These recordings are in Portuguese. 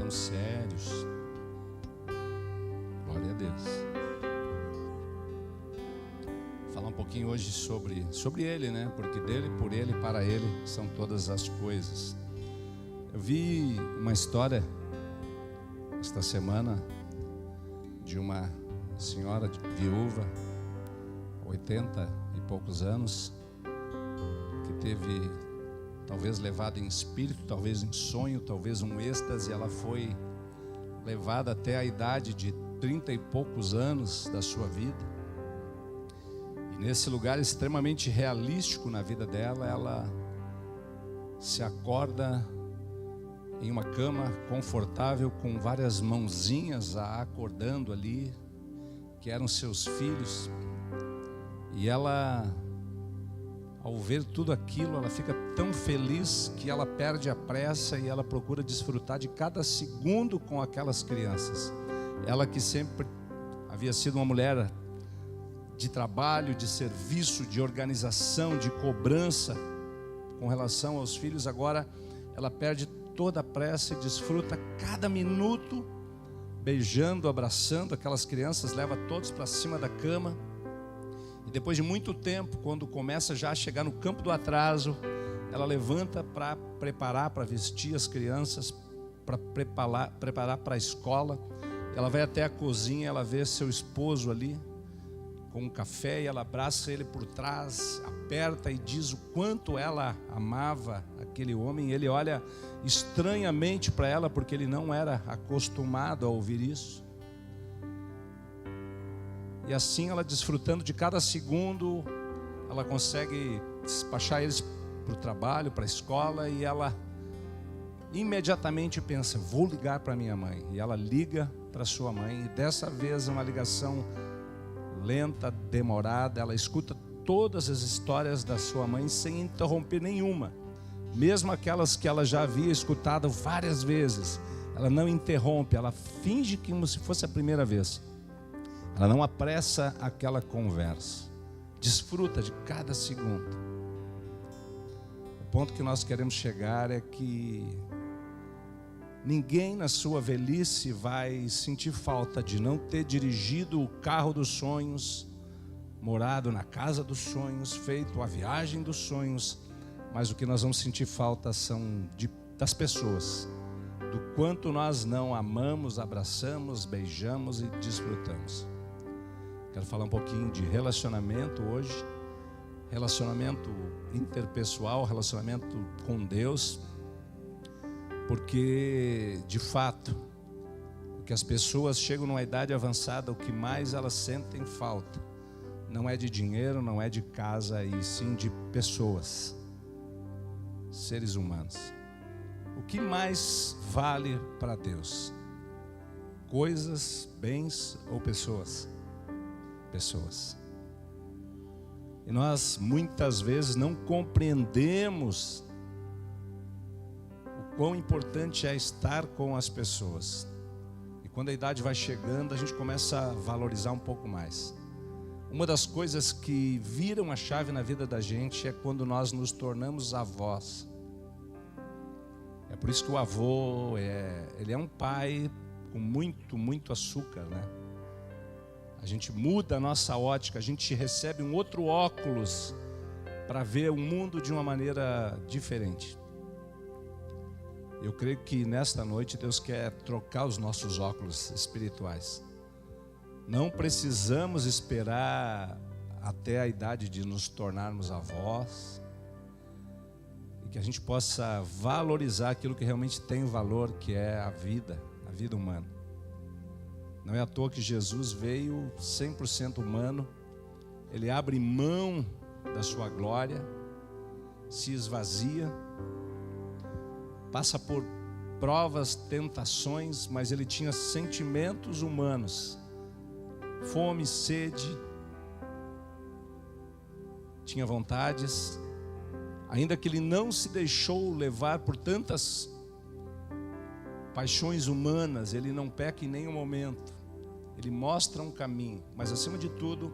tão sérios. Glória a Deus. Falar um pouquinho hoje sobre Ele, né? Porque dele, por Ele, para Ele são todas as coisas. Eu vi uma história esta semana de uma senhora viúva, 80 e poucos anos, que teve, talvez levada em espírito, talvez em sonho, talvez um êxtase. Ela foi levada até a idade de 30 e poucos anos da sua vida. E nesse lugar extremamente realístico na vida dela, ela se acorda em uma cama confortável, com várias mãozinhas a acordando ali, que eram seus filhos. E ela, ao ver tudo aquilo, ela fica tão feliz que ela perde a pressa e ela procura desfrutar de cada segundo com aquelas crianças. Ela que sempre havia sido uma mulher de trabalho, de serviço, de organização, de cobrança com relação aos filhos, agora ela perde toda a pressa e desfruta cada minuto, beijando, abraçando aquelas crianças, leva todos para cima da cama. E depois de muito tempo, quando começa já a chegar no campo do atraso, ela levanta para preparar, para vestir as crianças, para preparar para a escola. Ela vai até a cozinha, ela vê seu esposo ali com um café, e ela abraça ele por trás, aperta e diz o quanto ela amava aquele homem. Ele olha estranhamente para ela, porque ele não era acostumado a ouvir isso. E assim, ela desfrutando de cada segundo, ela consegue despachar eles para o trabalho, para a escola, e ela imediatamente pensa: vou ligar para minha mãe. E ela liga para sua mãe, e dessa vez uma ligação lenta, demorada. Ela escuta todas as histórias da sua mãe sem interromper nenhuma, mesmo aquelas que ela já havia escutado várias vezes. Ela não interrompe, ela finge como se fosse a primeira vez. Ela não apressa aquela conversa, desfruta de cada segundo. O ponto que nós queremos chegar é que ninguém na sua velhice vai sentir falta de não ter dirigido o carro dos sonhos, morado na casa dos sonhos, feito a viagem dos sonhos. Mas o que nós vamos sentir falta são das pessoas, do quanto nós não amamos, abraçamos, beijamos e desfrutamos. Quero falar um pouquinho de relacionamento hoje, relacionamento interpessoal, relacionamento com Deus, porque de fato, o que as pessoas chegam numa idade avançada, o que mais elas sentem falta não é de dinheiro, não é de casa, e sim de pessoas, seres humanos. O que mais vale para Deus? Coisas, bens ou pessoas? Pessoas. E nós muitas vezes não compreendemos o quão importante é estar com as pessoas. E quando a idade vai chegando, a gente começa a valorizar um pouco mais. Uma das coisas que viram a chave na vida da gente é quando nós nos tornamos avós. É por isso que o avô ele é um pai com muito açúcar, né? A gente muda a nossa ótica, a gente recebe um outro óculos para ver o mundo de uma maneira diferente. Eu creio que nesta noite Deus quer trocar os nossos óculos espirituais. Não precisamos esperar até a idade de nos tornarmos avós, e que a gente possa valorizar aquilo que realmente tem valor, que é a vida humana. Não é à toa que Jesus veio 100% humano. Ele abre mão da sua glória, se esvazia, passa por provas, tentações, mas ele tinha sentimentos humanos, fome, sede, tinha vontades, ainda que ele não se deixou levar por tantas paixões humanas. Ele não peca em nenhum momento, ele mostra um caminho. Mas acima de tudo,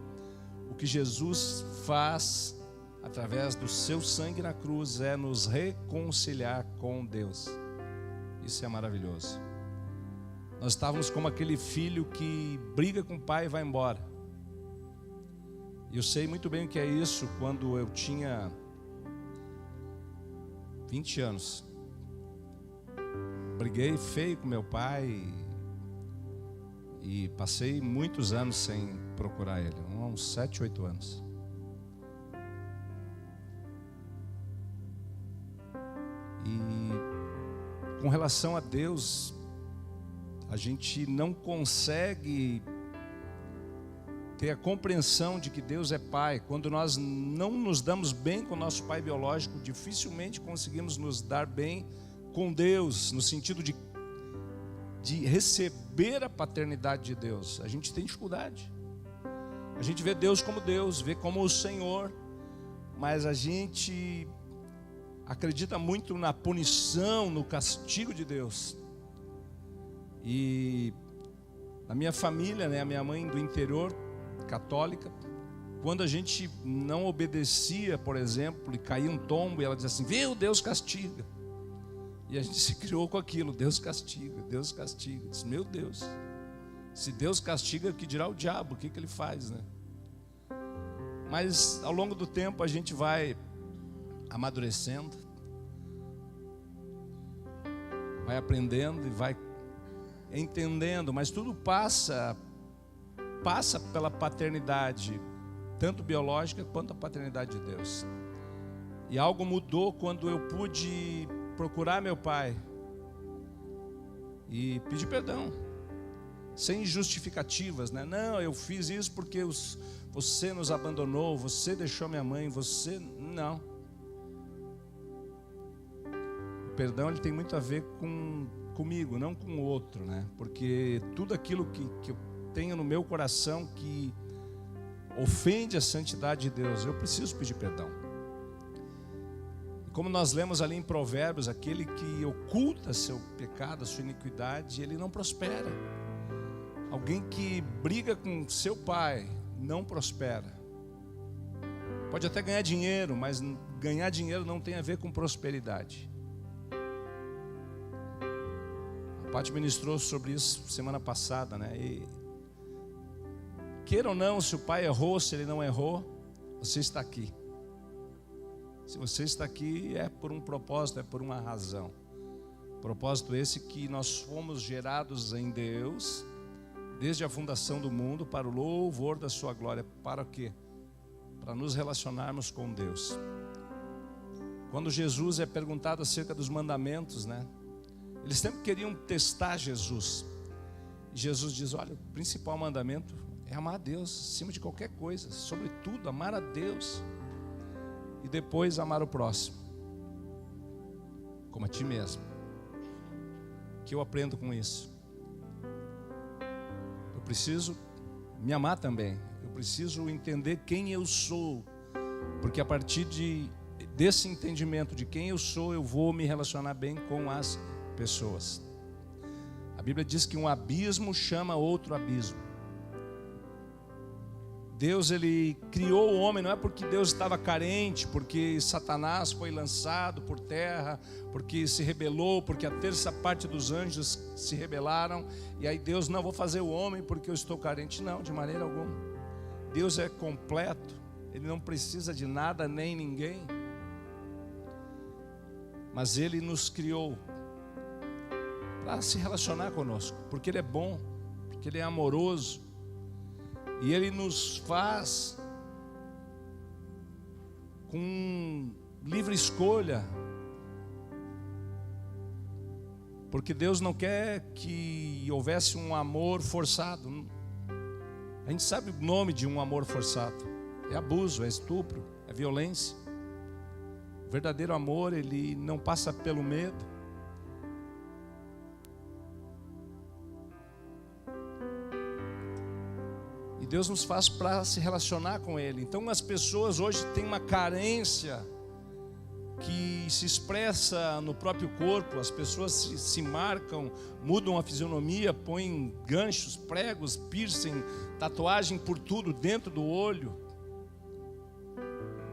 o que Jesus faz através do seu sangue na cruz é nos reconciliar com Deus. Isso é maravilhoso. nós estávamos como aquele filho que briga com o pai e vai embora. E eu sei muito bem o que é isso. Quando eu tinha 20 anos, briguei feio com meu pai e passei muitos anos sem procurar ele, uns 7, 8 anos. E com relação a Deus, a gente não consegue ter a compreensão de que Deus é Pai. Quando nós não nos damos bem com o nosso pai biológico, dificilmente conseguimos nos dar bem com Deus, no sentido de receber a paternidade de Deus. A gente tem dificuldade. A gente vê Deus como Deus, vê como o Senhor, mas a gente acredita muito na punição, no castigo de Deus. E na minha família, né, a minha mãe do interior, católica, quando a gente não obedecia, por exemplo, e caía um tombo, e ela dizia assim: viu, Deus castiga. E a gente se criou com aquilo: Deus castiga, Deus castiga. Diz, meu Deus, se Deus castiga, que dirá o diabo? O que ele faz, né? Mas ao longo do tempo a gente vai amadurecendo, vai aprendendo e vai entendendo, mas tudo passa pela paternidade, tanto biológica quanto a paternidade de Deus. E algo mudou quando eu pude procurar meu pai e pedir perdão, sem justificativas, né? Não, eu fiz isso porque você nos abandonou, você deixou minha mãe, você... Não. O perdão, ele tem muito a ver comigo, não com o outro, né? Porque tudo aquilo que eu tenho no meu coração que ofende a santidade de Deus, eu preciso pedir perdão. E como nós lemos ali em Provérbios, aquele que oculta seu pecado, a sua iniquidade, ele não prospera. Alguém que briga com seu pai não prospera. Pode até ganhar dinheiro, mas ganhar dinheiro não tem a ver com prosperidade. A Paty ministrou sobre isso semana passada, né? E queira ou não, se o pai errou, se ele não errou, você está aqui. Se você está aqui, é por um propósito, é por uma razão. Propósito esse que nós fomos gerados em Deus, desde a fundação do mundo, para o louvor da sua glória. Para quê? Para nos relacionarmos com Deus. Quando Jesus é perguntado acerca dos mandamentos, né? Eles sempre queriam testar Jesus. E Jesus diz: olha, o principal mandamento é amar a Deus acima de qualquer coisa, sobretudo amar a Deus, e depois amar o próximo como a ti mesmo. O que eu aprendo com isso? Eu preciso me amar também. Eu preciso entender quem eu sou, porque a partir desse entendimento de quem eu sou, eu vou me relacionar bem com as pessoas. A Bíblia diz que um abismo chama outro abismo. Deus, ele criou o homem, não é porque Deus estava carente, porque Satanás foi lançado por terra, porque se rebelou, porque a terça parte dos anjos se rebelaram, e aí Deus: não, vou fazer o homem porque eu estou carente. Não, de maneira alguma. Deus é completo, ele não precisa de nada nem ninguém, mas ele nos criou para se relacionar conosco, porque ele é bom, porque ele é amoroso. E ele nos faz com livre escolha, porque Deus não quer que houvesse um amor forçado. A gente sabe o nome de um amor forçado: é abuso, é estupro, é violência. O verdadeiro amor, ele não passa pelo medo. E Deus nos faz para se relacionar com Ele. Então as pessoas hoje têm uma carência que se expressa no próprio corpo. As pessoas se marcam, mudam a fisionomia, põem ganchos, pregos, piercing, tatuagem por tudo dentro do olho.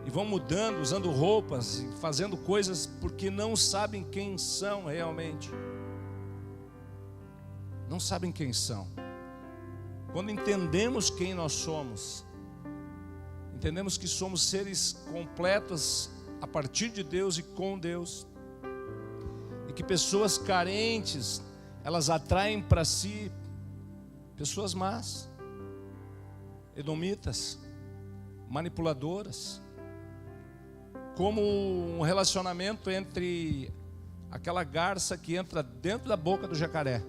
E vão mudando, usando roupas e fazendo coisas porque não sabem quem são realmente. não sabem quem são. Quando entendemos quem nós somos, entendemos que somos seres completos a partir de Deus e com Deus, e que pessoas carentes, elas atraem para si pessoas más, edomitas, manipuladoras, como um relacionamento entre aquela garça que entra dentro da boca do jacaré.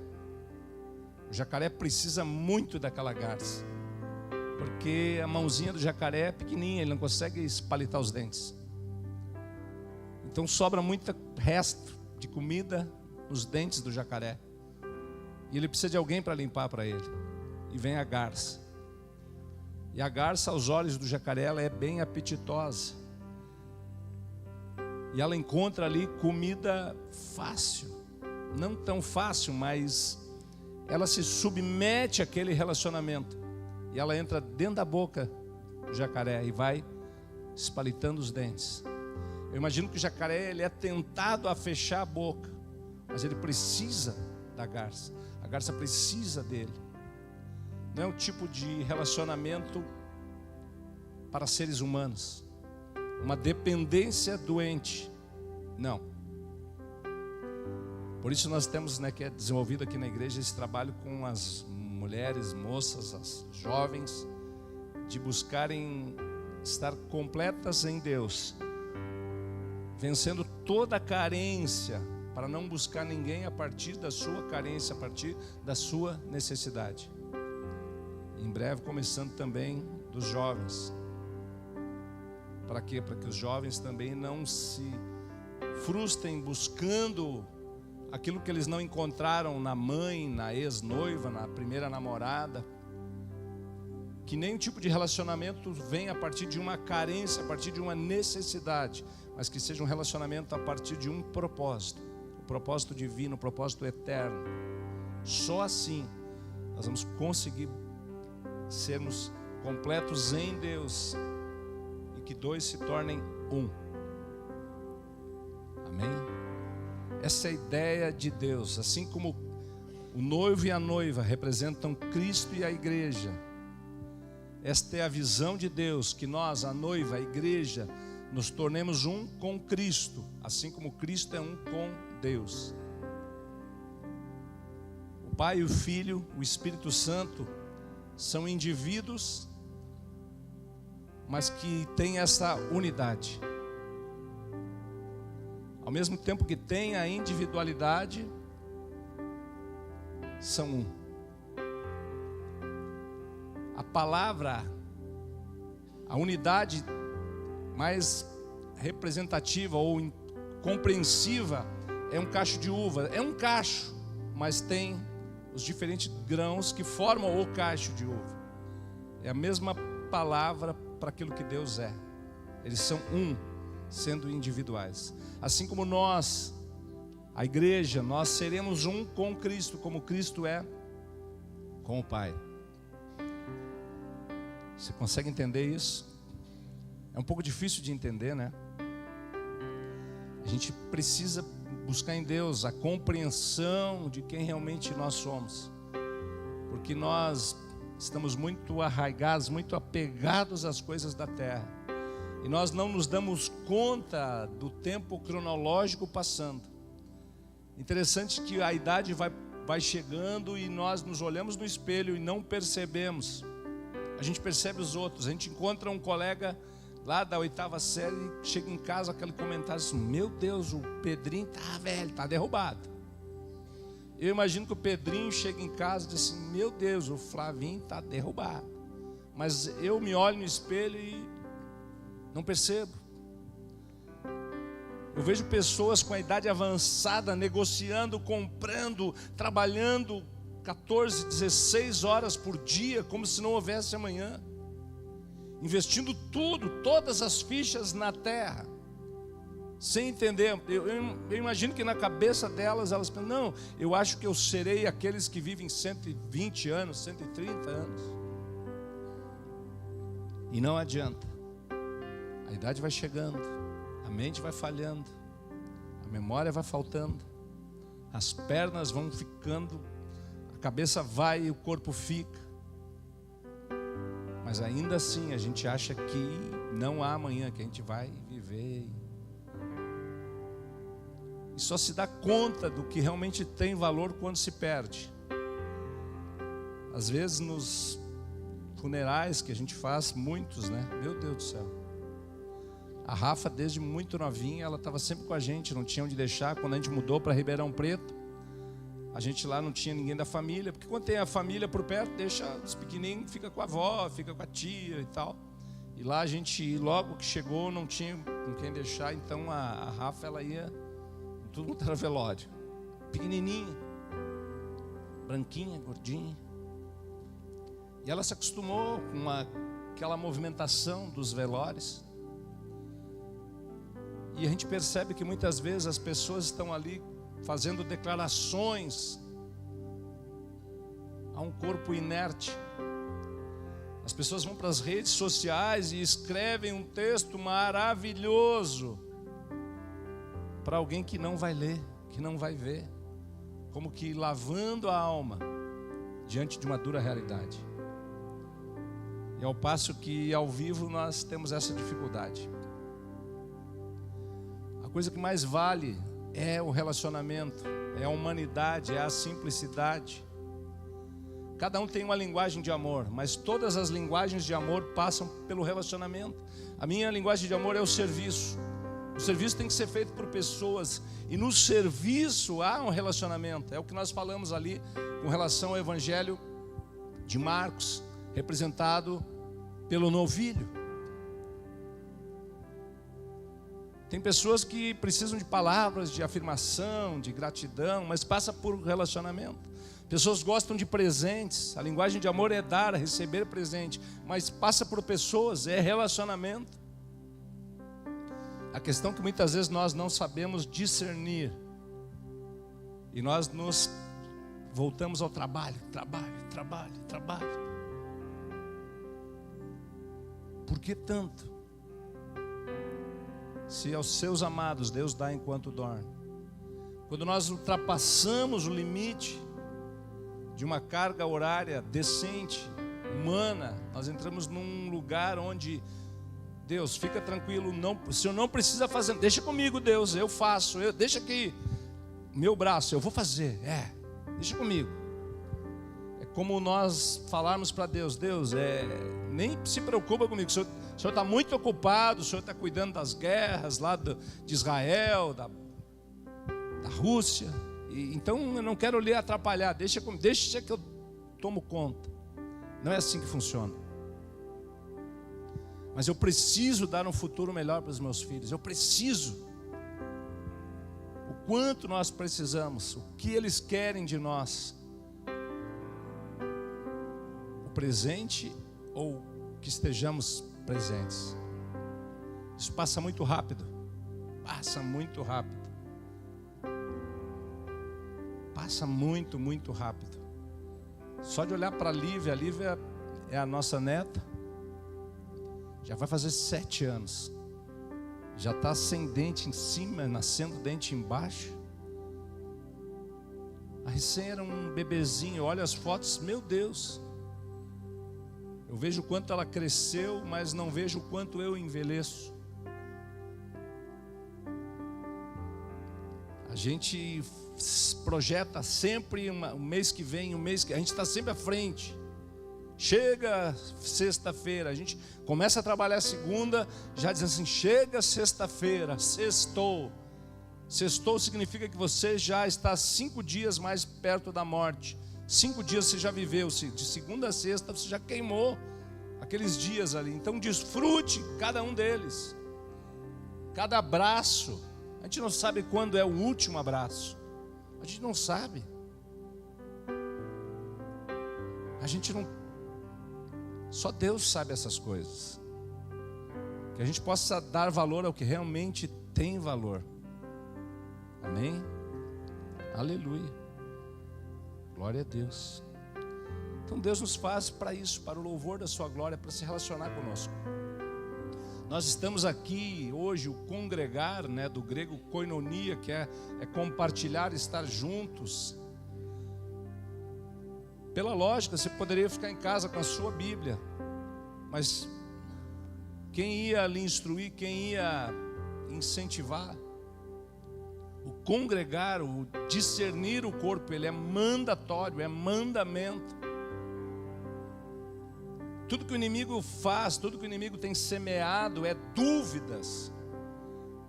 O jacaré precisa muito daquela garça, porque a mãozinha do jacaré é pequenininha, ele não consegue espalitar os dentes. Então sobra muito resto de comida nos dentes do jacaré, e ele precisa de alguém para limpar para ele. E vem a garça. E a garça, aos olhos do jacaré, ela é bem apetitosa, e ela encontra ali comida fácil, não tão fácil, mas ela se submete àquele relacionamento, e ela entra dentro da boca do jacaré e vai espalitando os dentes. Eu imagino que o jacaré, ele é tentado a fechar a boca, mas ele precisa da garça. A garça precisa dele. Não é um tipo de relacionamento para seres humanos, uma dependência doente. Não. Por isso nós temos, que é desenvolvido aqui na igreja, esse trabalho com as mulheres, moças, as jovens, de buscarem estar completas em Deus, vencendo toda a carência, para não buscar ninguém a partir da sua carência, a partir da sua necessidade. Em breve começando também dos jovens. Para quê? Para que os jovens também não se frustrem buscando aquilo que eles não encontraram na mãe, na ex-noiva, na primeira namorada. Que nenhum tipo de relacionamento venha a partir de uma carência, a partir de uma necessidade, mas que seja um relacionamento a partir de um propósito, o propósito divino, o propósito eterno. Só assim nós vamos conseguir sermos completos em Deus, e que dois se tornem um. Amém? Essa é a ideia de Deus. Assim como o noivo e a noiva representam Cristo e a igreja, esta é a visão de Deus, que nós, a noiva, a igreja, nos tornemos um com Cristo, assim como Cristo é um com Deus. O Pai, o Filho, o Espírito Santo são indivíduos, mas que têm essa unidade. Ao mesmo tempo que tem a individualidade, são um. A palavra, a unidade mais representativa ou compreensiva é um cacho de uva. É um cacho, mas tem os diferentes grãos que formam o cacho de uva. É a mesma palavra para aquilo que Deus é. Eles são um, sendo individuais. Assim como nós, a igreja, nós seremos um com Cristo, como Cristo é com o Pai. Você consegue entender isso? É um pouco difícil de entender, né? A gente precisa buscar em Deus a compreensão de quem realmente nós somos, porque nós estamos muito arraigados, muito apegados às coisas da terra, e nós não nos damos conta do tempo cronológico passando. Interessante que a idade vai chegando e nós nos olhamos no espelho e não percebemos. A gente percebe os outros. A gente encontra um colega lá da 8ª série, chega em casa, aquele comentário assim: meu Deus, o Pedrinho tá velho, tá derrubado. Eu imagino que o Pedrinho chega em casa e diz assim: meu Deus, o Flavinho tá derrubado. Mas eu me olho no espelho e não percebo. Eu vejo pessoas com a idade avançada negociando, comprando, trabalhando 14, 16 horas por dia, como se não houvesse amanhã, investindo tudo, todas as fichas na terra, sem entender. Eu imagino que na cabeça delas, elas pensam: não, eu acho que eu serei aqueles que vivem 120 anos, 130 anos. E não adianta. A idade vai chegando, a mente vai falhando, a memória vai faltando, as pernas vão ficando cabeça vai e o corpo fica. Mas ainda assim a gente acha que não há amanhã, que a gente vai viver. E só se dá conta do que realmente tem valor quando se perde. Às vezes nos funerais que a gente faz, muitos, né? Meu Deus do céu. A Rafa, desde muito novinha, ela estava sempre com a gente, não tinha onde deixar. Quando a gente mudou para Ribeirão Preto, a gente lá não tinha ninguém da família, porque quando tem a família por perto, deixa os pequenininhos, fica com a avó, fica com a tia e tal. E lá a gente, logo que chegou, não tinha com quem deixar, então a Rafa, ela ia, tudo muito era velório. Pequenininha, branquinha, gordinha. E ela se acostumou com aquela movimentação dos velórios. E a gente percebe que muitas vezes as pessoas estão ali fazendo declarações a um corpo inerte. As pessoas vão para as redes sociais e escrevem um texto maravilhoso para alguém que não vai ler, que não vai ver, como que lavando a alma diante de uma dura realidade. E ao passo que ao vivo nós temos essa dificuldade. A coisa que mais vale é o relacionamento, é a humanidade, é a simplicidade. Cada um tem uma linguagem de amor, mas todas as linguagens de amor passam pelo relacionamento. A minha linguagem de amor é o serviço. O serviço tem que ser feito por pessoas, e no serviço há um relacionamento. É o que nós falamos ali com relação ao Evangelho de Marcos, representado pelo novilho. Tem pessoas que precisam de palavras de afirmação, de gratidão, mas passa por relacionamento. Pessoas gostam de presentes. A linguagem de amor é dar, receber presente, mas passa por pessoas, é relacionamento. A questão é que muitas vezes nós não sabemos discernir. E nós nos voltamos ao trabalho. Por que tanto? Se aos seus amados Deus dá enquanto dorme. Quando nós ultrapassamos o limite de uma carga horária decente, humana, nós entramos num lugar onde Deus, fica tranquilo, o Senhor não precisa fazer, deixa comigo Deus, eu faço, deixa aqui meu braço, eu vou fazer, deixa comigo. É como nós falarmos para Deus, nem se preocupa comigo, o Senhor está muito ocupado, o Senhor está cuidando das guerras lá de Israel, da Rússia, então eu não quero lhe atrapalhar, deixa que eu tomo conta. Não é assim que funciona. Mas eu preciso dar um futuro melhor para os meus filhos, eu preciso. O quanto nós precisamos, o que eles querem de nós, o presente ou que estejamos presentes. Isso passa muito rápido. Passa muito rápido. Passa muito, muito rápido. Só de olhar para a Lívia é a nossa neta. Já vai fazer 7 anos. Já está sem dente em cima, nascendo dente embaixo. A recém era um bebezinho. Olha as fotos, meu Deus. Eu vejo o quanto ela cresceu, mas não vejo o quanto eu envelheço. A gente projeta sempre o mês que vem, a gente está sempre à frente. Chega sexta-feira, a gente começa a trabalhar segunda, já diz assim, chega sexta-feira, sextou. Sextou significa que você já está 5 dias mais perto da morte. 5 dias você já viveu, de segunda a sexta você já queimou aqueles dias ali. Então desfrute cada um deles. Cada abraço. A gente não sabe quando é o último abraço. A gente não sabe. A gente não... Só Deus sabe essas coisas. Que a gente possa dar valor ao que realmente tem valor. Amém? Aleluia. Glória a Deus. Então Deus nos faz para isso, para o louvor da sua glória, para se relacionar conosco. Nós estamos aqui hoje, o congregar, né, do grego koinonia, que é compartilhar, estar juntos. Pela lógica, você poderia ficar em casa com a sua Bíblia, mas quem ia lhe instruir, quem ia incentivar? O congregar, o discernir o corpo, ele é mandatório, é mandamento. Tudo que o inimigo faz, tudo que o inimigo tem semeado é dúvidas,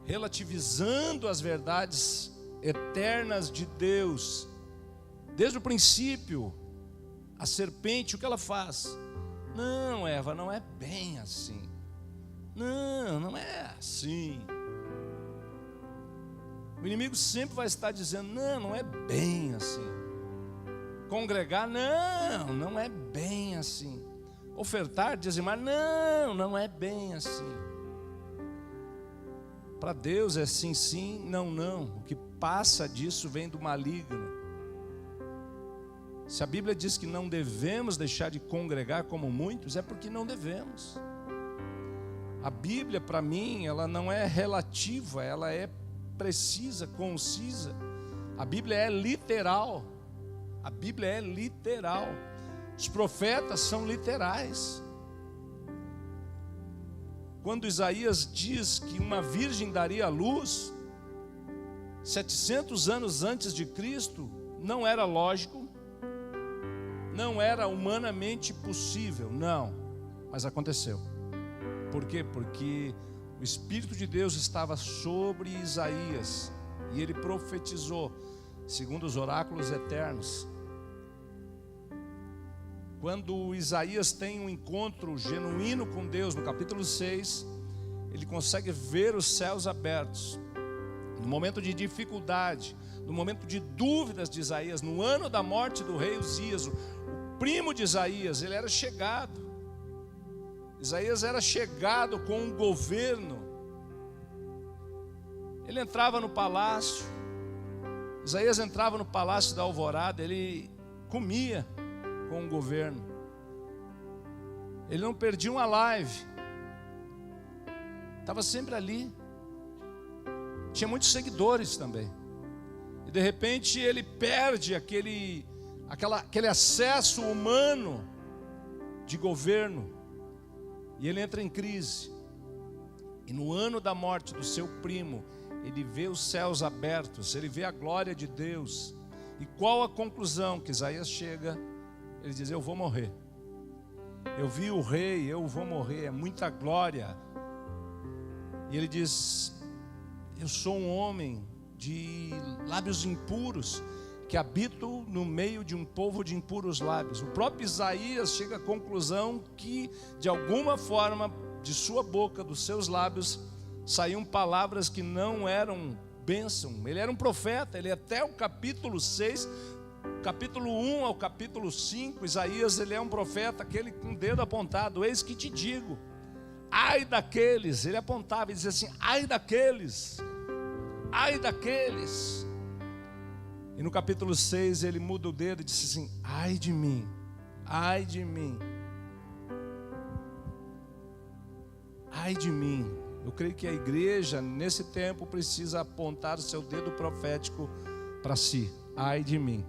relativizando as verdades eternas de Deus. Desde o princípio, a serpente, o que ela faz? Não, Eva, não é bem assim. Não, não é assim. O inimigo sempre vai estar dizendo, não, não é bem assim. Congregar, não, não é bem assim. Ofertar, dizimar, não, não é bem assim. Para Deus é sim, sim, não, não. O que passa disso vem do maligno. Se a Bíblia diz que não devemos deixar de congregar como muitos, é porque não devemos. A Bíblia, para mim, ela não é relativa, ela é precisa, concisa. A Bíblia é literal. A Bíblia é literal. Os profetas são literais. Quando Isaías diz que uma virgem daria à luz 700 anos antes de Cristo, não era lógico, não era humanamente possível, não, mas aconteceu. Por quê? Porque o Espírito de Deus estava sobre Isaías e ele profetizou segundo os oráculos eternos. Quando Isaías tem um encontro genuíno com Deus, no capítulo 6, ele consegue ver os céus abertos. No momento de dificuldade, no momento de dúvidas de Isaías, no ano da morte do rei Uzias, o primo de Isaías, ele era chegado. Isaías era chegado com um governo. Ele entrava no palácio. Isaías entrava no palácio da alvorada, ele comia com o governo. Ele não perdia uma live. Estava sempre ali. Tinha muitos seguidores também. E de repente ele perde aquele acesso humano de governo. E ele entra em crise. E no ano da morte do seu primo, ele vê os céus abertos, ele vê a glória de Deus. E qual a conclusão que Isaías chega? Ele diz, eu vou morrer. Eu vi o rei, eu vou morrer, é muita glória. E ele diz, eu sou um homem de lábios impuros, que habito no meio de um povo de impuros lábios. O próprio Isaías chega à conclusão que, de alguma forma, de sua boca, dos seus lábios, saíam palavras que não eram bênção. Ele era um profeta, ele até o capítulo 6, capítulo 1 ao capítulo 5, Isaías, ele é um profeta, aquele com o dedo apontado, eis que te digo, ai daqueles, ele apontava e dizia assim, ai daqueles, ai daqueles. E no capítulo 6 ele muda o dedo e disse assim, ai de mim, ai de mim, ai de mim. Eu creio que a igreja nesse tempo precisa apontar o seu dedo profético para si, ai de mim.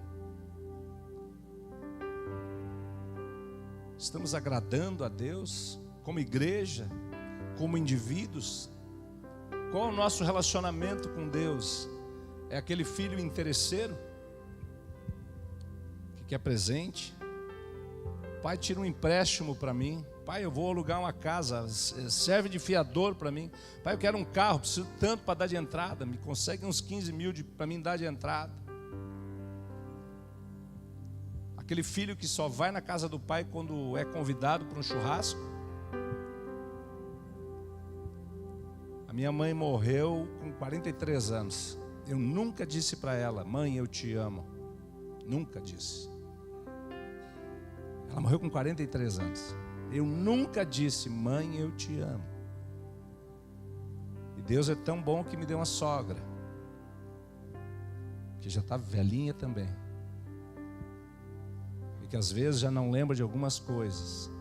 Estamos agradando a Deus como igreja, como indivíduos? Qual é o nosso relacionamento com Deus? É aquele filho interesseiro que quer presente? Pai, tira um empréstimo para mim. Pai, eu vou alugar uma casa, serve de fiador para mim. Pai, eu quero um carro, preciso tanto para dar de entrada. Me consegue uns 15 mil para mim dar de entrada. Aquele filho que só vai na casa do pai quando é convidado para um churrasco. A minha mãe morreu com 43 anos. Eu nunca disse para ela, mãe, eu te amo. Nunca disse. Ela morreu com 43 anos. Eu nunca disse, mãe, eu te amo. E Deus é tão bom que me deu uma sogra, que já está velhinha também. E que às vezes já não lembra de algumas coisas.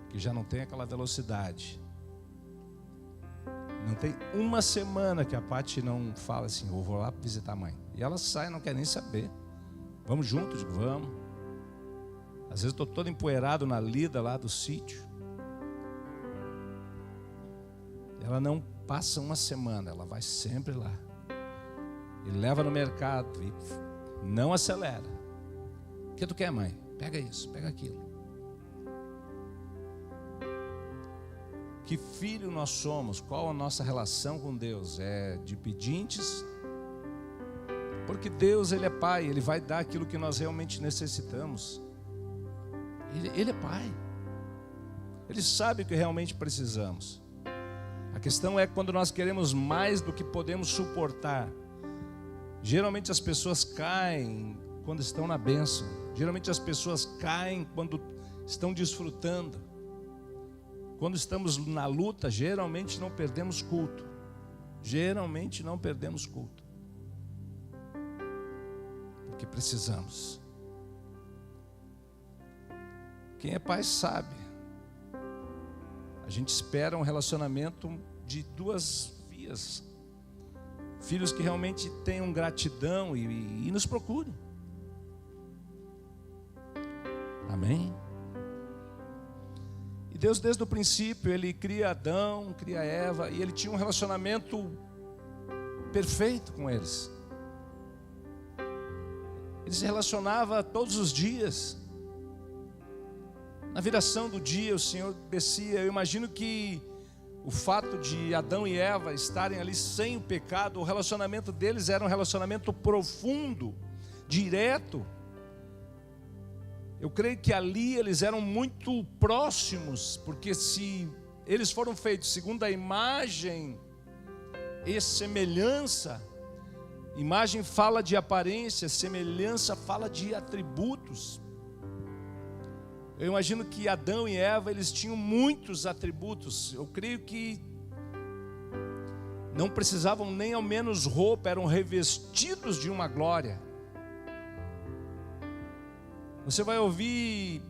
Que já não tem aquela velocidade. Não tem uma semana que a Paty não fala assim, eu vou lá visitar a mãe. E ela sai, não quer nem saber. Vamos juntos? Vamos. Às vezes eu estou todo empoeirado na lida lá do sítio. Ela não passa uma semana, ela vai sempre lá. E leva no mercado e não acelera. O que tu quer, mãe? Pega isso, pega aquilo. Que filho nós somos? Qual a nossa relação com Deus? É de pedintes? Porque Deus, Ele é Pai, Ele vai dar aquilo que nós realmente necessitamos. Ele é Pai. Ele sabe o que realmente precisamos. A questão é quando nós queremos mais do que podemos suportar. Geralmente as pessoas caem quando estão na bênção. Geralmente as pessoas caem quando estão desfrutando. Quando estamos na luta, geralmente não perdemos culto. Geralmente não perdemos culto. Porque precisamos. Quem é pai sabe. A gente espera um relacionamento de duas vias. Filhos que realmente tenham gratidão e nos procurem. Amém? E Deus desde o princípio, Ele cria Adão, cria Eva, e Ele tinha um relacionamento perfeito com eles. Ele se relacionava todos os dias. Na viração do dia o Senhor descia. Eu imagino que o fato de Adão e Eva estarem ali sem o pecado, o relacionamento deles era um relacionamento profundo, direto. Eu creio que ali eles eram muito próximos, porque se eles foram feitos segundo a imagem e semelhança, imagem fala de aparência, semelhança fala de atributos. Eu imagino que Adão e Eva, eles tinham muitos atributos. Eu creio que não precisavam nem ao menos roupa, eram revestidos de uma glória. Você vai ouvir,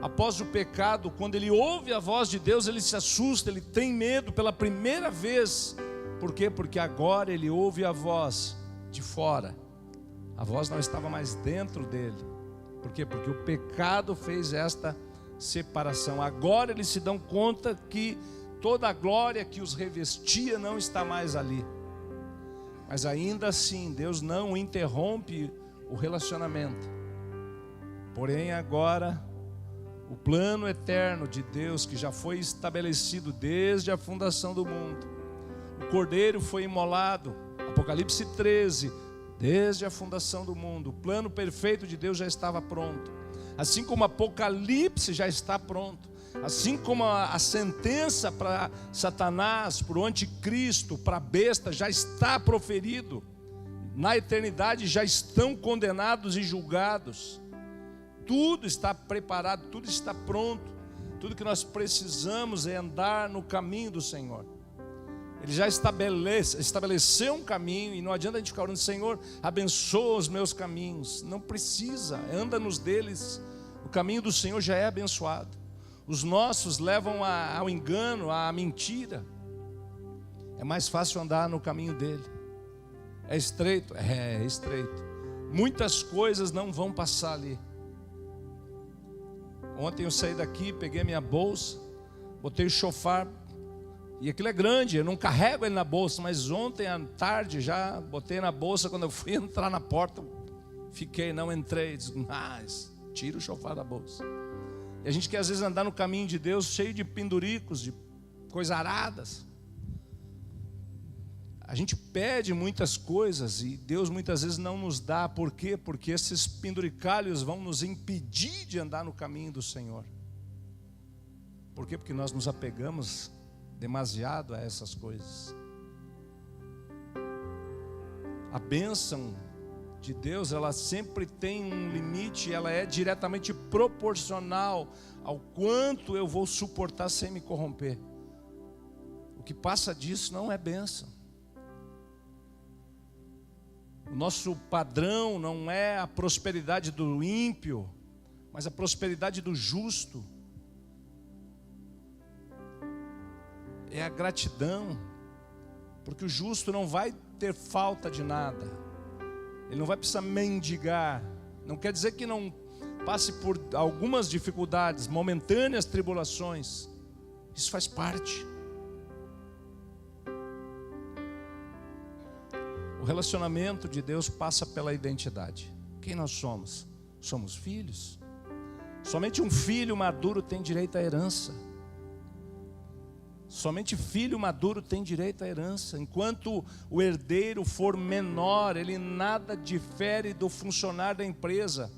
após o pecado, quando ele ouve a voz de Deus, ele se assusta, ele tem medo pela primeira vez. Por quê? Porque agora ele ouve a voz de fora. A voz não estava mais dentro dele. Por quê? Porque o pecado fez esta separação. Agora eles se dão conta que toda a glória que os revestia não está mais ali. Mas ainda assim, Deus não interrompe o relacionamento. Porém agora, o plano eterno de Deus, que já foi estabelecido desde a fundação do mundo. O Cordeiro foi imolado, Apocalipse 13, desde a fundação do mundo. O plano perfeito de Deus já estava pronto. Assim como Apocalipse já está pronto. Assim como a sentença para Satanás, para o anticristo, para a besta já está proferido. Na eternidade já estão condenados e julgados. Tudo está preparado, tudo está pronto. Tudo que nós precisamos é andar no caminho do Senhor. Ele já estabeleceu um caminho, e não adianta a gente ficar orando: Senhor, abençoa os meus caminhos. Não precisa, anda nos deles. O caminho do Senhor já é abençoado. Os nossos levam ao engano, à mentira. É mais fácil andar no caminho dele. É estreito? É estreito. Muitas coisas não vão passar ali. Ontem eu saí daqui, peguei a minha bolsa, botei o chofar, e aquilo é grande, eu não carrego ele na bolsa, mas ontem à tarde já botei na bolsa. Quando eu fui entrar na porta, fiquei, não entrei. Mas tira o chofar da bolsa. E a gente quer às vezes andar no caminho de Deus cheio de penduricos, de coisaradas. A gente pede muitas coisas e Deus muitas vezes não nos dá. Por quê? Porque esses penduricalhos vão nos impedir de andar no caminho do Senhor. Por quê? Porque nós nos apegamos demasiado a essas coisas. A bênção de Deus, ela sempre tem um limite, ela é diretamente proporcional ao quanto eu vou suportar sem me corromper. O que passa disso não é bênção. O nosso padrão não é a prosperidade do ímpio, mas a prosperidade do justo. É a gratidão, porque o justo não vai ter falta de nada. Ele não vai precisar mendigar. Não quer dizer que não passe por algumas dificuldades, momentâneas tribulações. Isso faz parte. O relacionamento de Deus passa pela identidade. Quem nós somos? Somos filhos. Somente um filho maduro tem direito à herança. Somente filho maduro tem direito à herança. Enquanto o herdeiro for menor, ele nada difere do funcionário da empresa.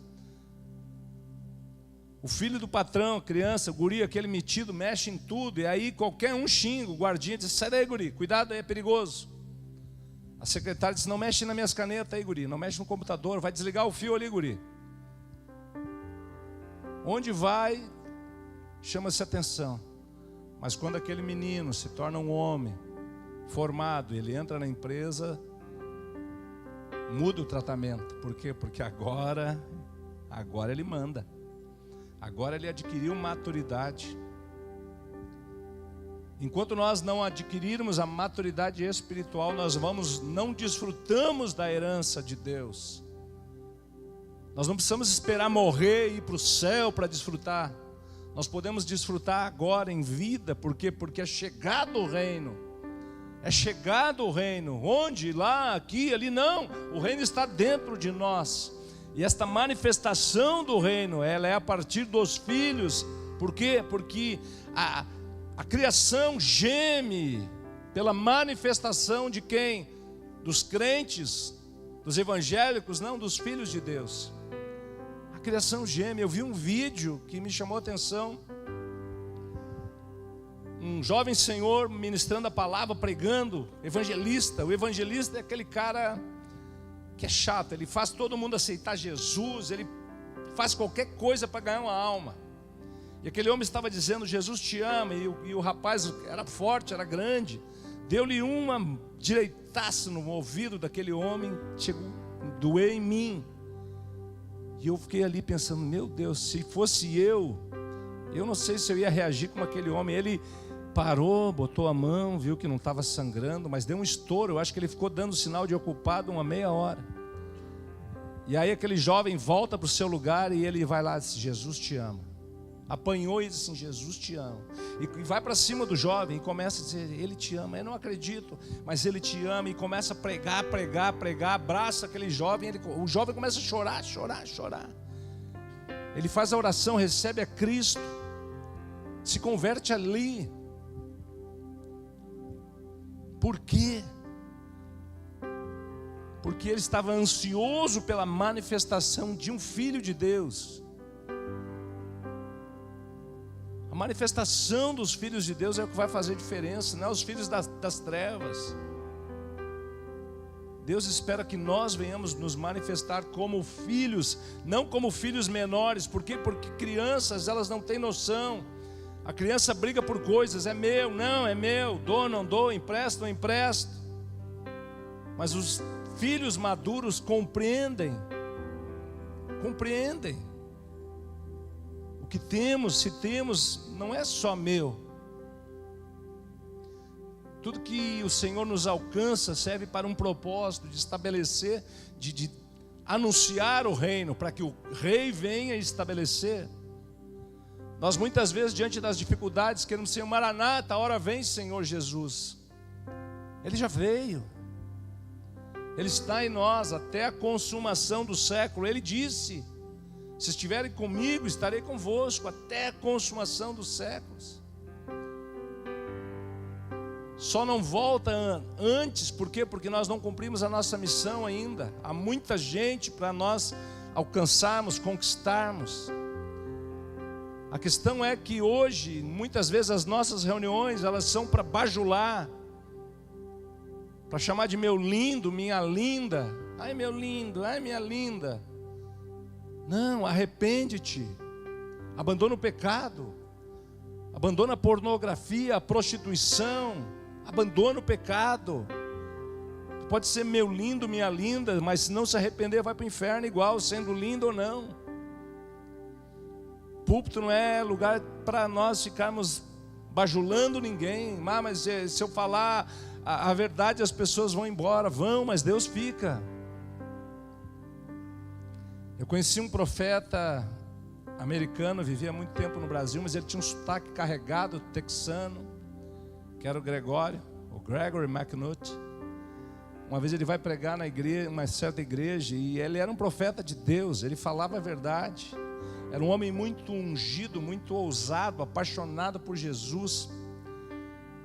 O filho do patrão, a criança, o guri, aquele metido, mexe em tudo. E aí qualquer um xinga, o guardinha diz: sai daí, guri, cuidado aí, é perigoso. A secretária diz: não mexe nas minhas canetas aí, guri, não mexe no computador, vai desligar o fio ali, guri. Onde vai, chama-se atenção. Mas quando aquele menino se torna um homem formado, ele entra na empresa, muda o tratamento. Por quê? Porque agora ele manda. Agora ele adquiriu maturidade. Enquanto nós não adquirirmos a maturidade espiritual, nós não desfrutamos da herança de Deus. Nós não precisamos esperar morrer e ir para o céu para desfrutar. Nós podemos desfrutar agora em vida. Por quê? Porque é chegado o reino. É chegado o reino. Onde? Lá, aqui, ali, não. O reino está dentro de nós. E esta manifestação do reino, ela é a partir dos filhos. Por quê? Porque a criação geme pela manifestação de quem? Dos crentes, dos evangélicos, não, dos filhos de Deus. A criação geme. Eu vi um vídeo que me chamou a atenção. Um jovem senhor ministrando a palavra, pregando, evangelista. O evangelista é aquele cara que é chato, ele faz todo mundo aceitar Jesus, ele faz qualquer coisa para ganhar uma alma. E aquele homem estava dizendo: Jesus te ama. E o rapaz era forte, era grande, deu-lhe uma direitaça no ouvido daquele homem, chegou a doer em mim. E eu fiquei ali pensando: meu Deus, se fosse eu não sei se eu ia reagir como aquele homem. Ele parou, botou a mão, viu que não estava sangrando, mas deu um estouro. Eu acho que ele ficou dando sinal de ocupado uma meia hora. E aí aquele jovem volta para o seu lugar e ele vai lá e diz: Jesus te ama. Apanhou e disse assim: Jesus te ama. E vai para cima do jovem e começa a dizer: ele te ama. Eu não acredito, mas ele te ama. E começa a pregar, abraça aquele jovem. O jovem começa a chorar. Ele faz a oração, recebe a Cristo, se converte ali. Por quê? Porque ele estava ansioso pela manifestação de um filho de Deus. A manifestação dos filhos de Deus é o que vai fazer diferença, não é os filhos das trevas. Deus espera que nós venhamos nos manifestar como filhos, não como filhos menores. Por quê? Porque crianças, elas não têm noção. A criança briga por coisas: é meu, não é meu, dou, não dou, empresto, não empresto. Mas os filhos maduros compreendem. O que temos, se temos, não é só meu. Tudo que o Senhor nos alcança serve para um propósito de estabelecer, de anunciar o reino, para que o rei venha estabelecer. Nós muitas vezes, diante das dificuldades, queremos ser: Maranata, a hora vem, Senhor Jesus. Ele já veio. Ele está em nós até a consumação do século. Ele disse: se estiverem comigo, estarei convosco até a consumação dos séculos. Só não volta antes. Por quê? Porque nós não cumprimos a nossa missão ainda. Há muita gente para nós alcançarmos, conquistarmos. A questão é que hoje, muitas vezes as nossas reuniões, elas são para bajular, para chamar de meu lindo, minha linda. Ai meu lindo, ai minha linda. Não, arrepende-te. Abandona o pecado. Abandona a pornografia, a prostituição. Abandona o pecado. Pode ser meu lindo, minha linda, mas se não se arrepender vai para o inferno igual, sendo lindo ou não. Púlpito não é lugar para nós ficarmos bajulando ninguém. Mas se eu falar a verdade, as pessoas vão embora. Vão, mas Deus fica. Eu conheci um profeta americano, vivia muito tempo no Brasil, mas ele tinha um sotaque carregado, texano, que era o Gregory McNutt. Uma vez ele vai pregar na igreja, uma certa igreja, e ele era um profeta de Deus, ele falava a verdade. Era um homem muito ungido, muito ousado, apaixonado por Jesus.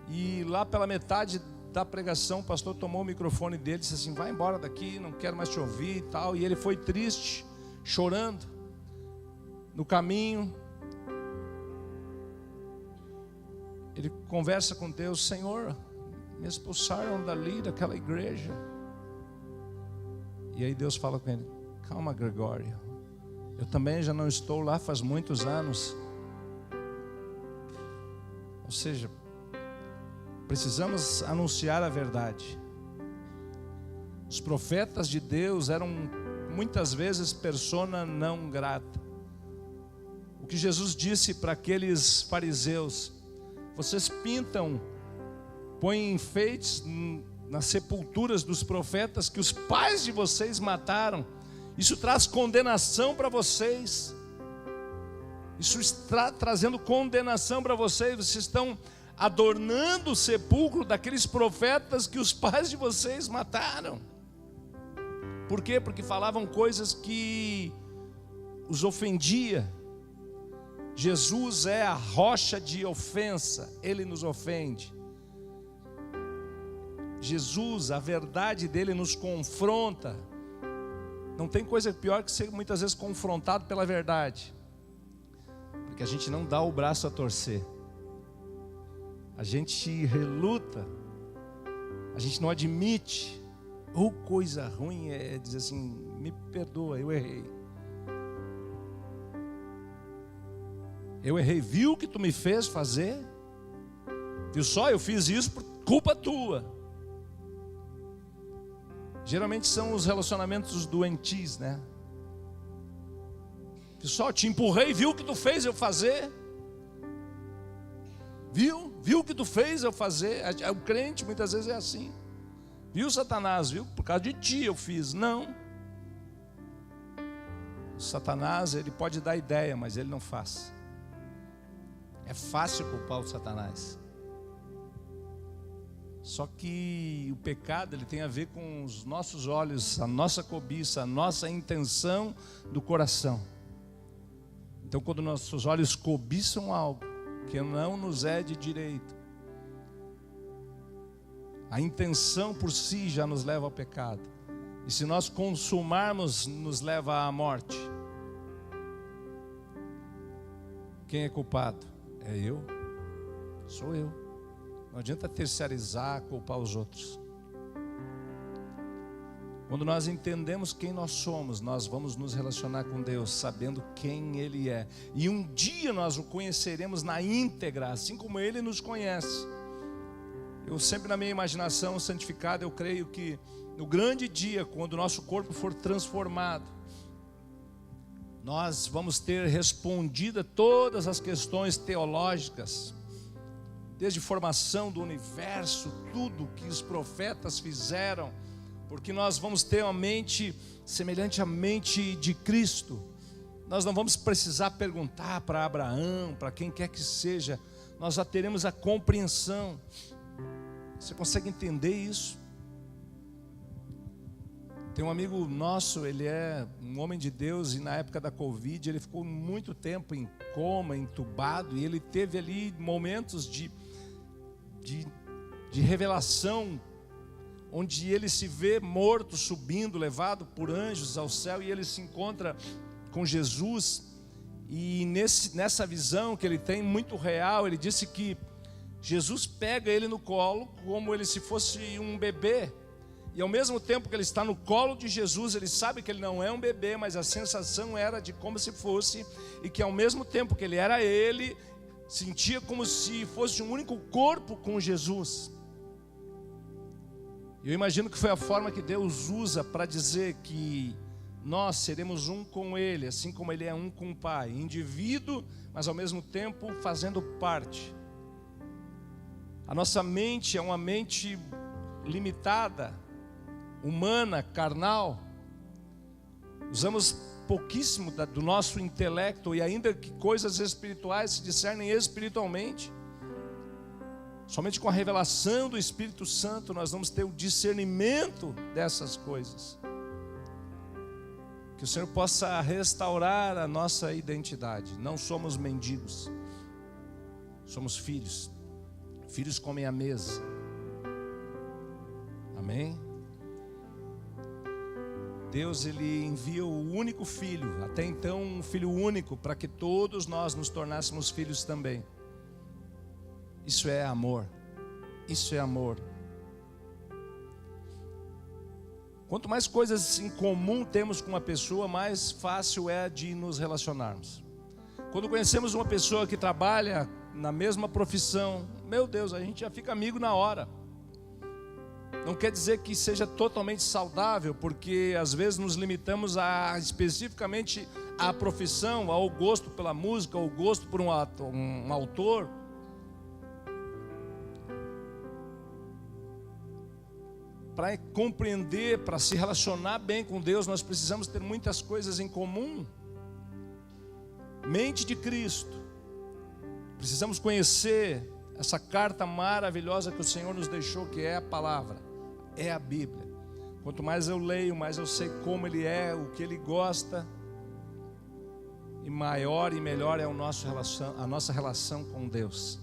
E lá pela metade da pregação, o pastor tomou o microfone dele e disse assim: vai embora daqui, não quero mais te ouvir e tal. E ele foi triste, chorando. No caminho, ele conversa com Deus: Senhor, me expulsaram dali, daquela igreja. E aí Deus fala com ele: calma, Gregório, eu também já não estou lá faz muitos anos. Ou seja, precisamos anunciar a verdade. Os profetas de Deus eram muitas vezes persona não grata. O que Jesus disse para aqueles fariseus: vocês pintam, põem enfeites nas sepulturas dos profetas que os pais de vocês mataram. Isso traz condenação para vocês. Isso está trazendo condenação para vocês. Vocês estão adornando o sepulcro daqueles profetas que os pais de vocês mataram. Por quê? Porque falavam coisas que os ofendia. Jesus é a rocha de ofensa, Ele nos ofende. Jesus, a verdade dele nos confronta. Não tem coisa pior que ser muitas vezes confrontado pela verdade, porque a gente não dá o braço a torcer, a gente reluta, a gente não admite. Ou coisa ruim é dizer assim: me perdoa, eu errei. Eu errei, viu o que tu me fez fazer? Viu só, eu fiz isso por culpa tua. Geralmente são os relacionamentos doentios, né? Viu só, te empurrei, viu o que tu fez eu fazer? Viu o que tu fez eu fazer? O crente muitas vezes é assim. Viu, Satanás, viu? Por causa de ti eu fiz. Não. O Satanás, ele pode dar ideia, mas ele não faz. É fácil culpar o Satanás. Só que o pecado, ele tem a ver com os nossos olhos, a nossa cobiça, a nossa intenção do coração. Então, quando nossos olhos cobiçam algo que não nos é de direito, a intenção por si já nos leva ao pecado. E se nós consumarmos, nos leva à morte. Quem é culpado? É eu, sou eu. Não adianta terceirizar, culpar os outros. Quando nós entendemos quem nós somos, nós vamos nos relacionar com Deus, sabendo quem Ele é. E um dia nós o conheceremos na íntegra, assim como Ele nos conhece. Eu sempre, na minha imaginação santificada, eu creio que no grande dia, quando o nosso corpo for transformado, nós vamos ter respondido a todas as questões teológicas, desde formação do universo, tudo que os profetas fizeram, porque nós vamos ter uma mente semelhante à mente de Cristo. Nós não vamos precisar perguntar para Abraão, para quem quer que seja, nós já teremos a compreensão. Você consegue entender isso? Tem um amigo nosso, ele é um homem de Deus, e na época da Covid, ele ficou muito tempo em coma, entubado, e ele teve ali momentos de revelação, onde ele se vê morto, subindo, levado por anjos ao céu, e ele se encontra com Jesus. E nessa visão que ele tem, muito real, ele disse que Jesus pega ele no colo como ele se fosse um bebê. E ao mesmo tempo que ele está no colo de Jesus, ele sabe que ele não é um bebê, mas a sensação era de como se fosse, e que ao mesmo tempo que ele era ele, sentia como se fosse um único corpo com Jesus. Eu imagino que foi a forma que Deus usa para dizer que nós seremos um com Ele, assim como Ele é um com o Pai, indivíduo, mas ao mesmo tempo fazendo parte. A nossa mente é uma mente limitada, humana, carnal. Usamos pouquíssimo do nosso intelecto, e ainda que coisas espirituais se discernem espiritualmente. Somente com a revelação do Espírito Santo nós vamos ter o discernimento dessas coisas. Que o Senhor possa restaurar a nossa identidade. Não somos mendigos, somos filhos. Filhos comem à mesa. Amém? Deus, Ele envia o único filho, até então um filho único, para que todos nós nos tornássemos filhos também. Isso é amor. Isso é amor. Quanto mais coisas em comum temos com uma pessoa, mais fácil é de nos relacionarmos. Quando conhecemos uma pessoa que trabalha na mesma profissão, meu Deus, a gente já fica amigo na hora. Não quer dizer que seja totalmente saudável, porque às vezes nos limitamos a especificamente à profissão, ao gosto pela música, ao gosto por um autor. Para compreender, para se relacionar bem com Deus, nós precisamos ter muitas coisas em comum. Mente de Cristo. Precisamos conhecer essa carta maravilhosa que o Senhor nos deixou, que é a palavra, é a Bíblia. Quanto mais eu leio, mais eu sei como Ele é, o que Ele gosta, e maior e melhor é a nossa relação com Deus.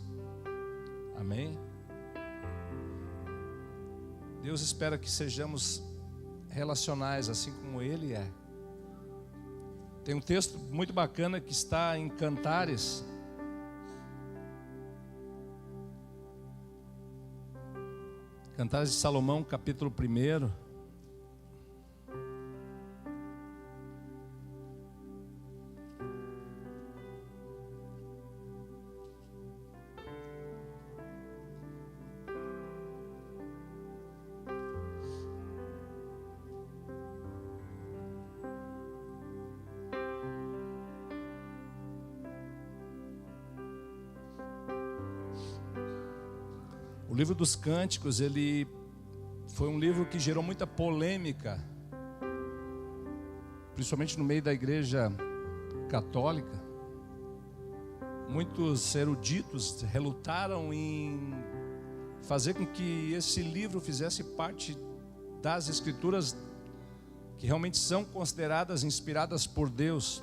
Amém? Deus espera que sejamos relacionais assim como Ele é. Tem um texto muito bacana que está em Cantares. Cantares de Salomão, capítulo 1. O livro dos Cânticos, ele foi um livro que gerou muita polêmica, principalmente no meio da igreja católica. Muitos eruditos relutaram em fazer com que esse livro fizesse parte das escrituras que realmente são consideradas inspiradas por Deus.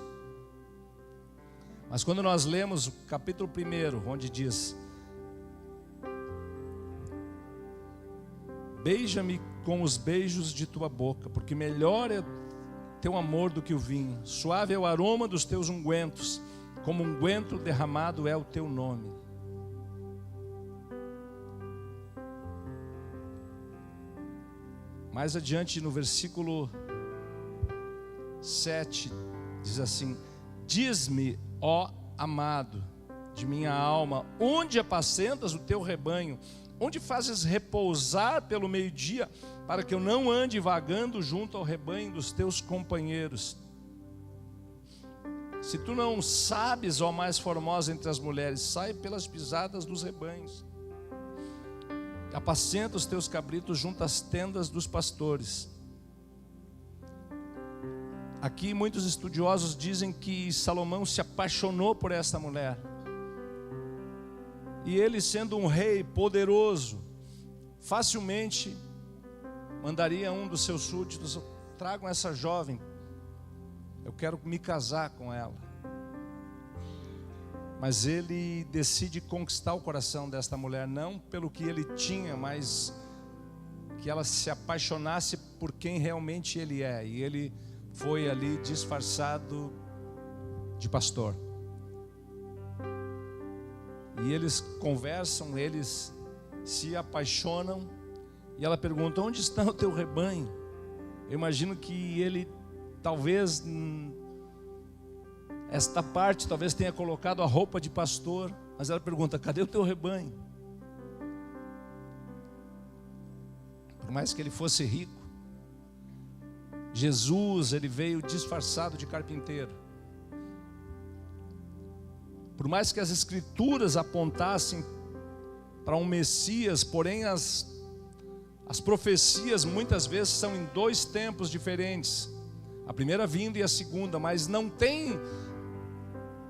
Mas quando nós lemos o capítulo 1, onde diz: beija-me com os beijos de tua boca, porque melhor é teu amor do que o vinho. Suave é o aroma dos teus ungüentos, como unguento derramado é o teu nome. Mais adiante no versículo 7, diz assim: diz-me, ó amado de minha alma, onde apacentas o teu rebanho? Onde fazes repousar pelo meio-dia, para que eu não ande vagando junto ao rebanho dos teus companheiros? Se tu não sabes, ó mais formosa entre as mulheres, sai pelas pisadas dos rebanhos. Apacenta os teus cabritos junto às tendas dos pastores. Aqui muitos estudiosos dizem que Salomão se apaixonou por esta mulher. E ele, sendo um rei poderoso, facilmente mandaria um dos seus súditos: tragam essa jovem, eu quero me casar com ela. Mas ele decide conquistar o coração desta mulher, não pelo que ele tinha, mas que ela se apaixonasse por quem realmente ele é. E ele foi ali disfarçado de pastor. E eles conversam, eles se apaixonam, e ela pergunta: onde está o teu rebanho? Eu imagino que ele talvez, esta parte, talvez tenha colocado a roupa de pastor, mas ela pergunta: cadê o teu rebanho? Por mais que ele fosse rico, Jesus, ele veio disfarçado de carpinteiro. Por mais que as escrituras apontassem para um Messias, porém as profecias muitas vezes são em dois tempos diferentes. A primeira vinda e a segunda, mas não tem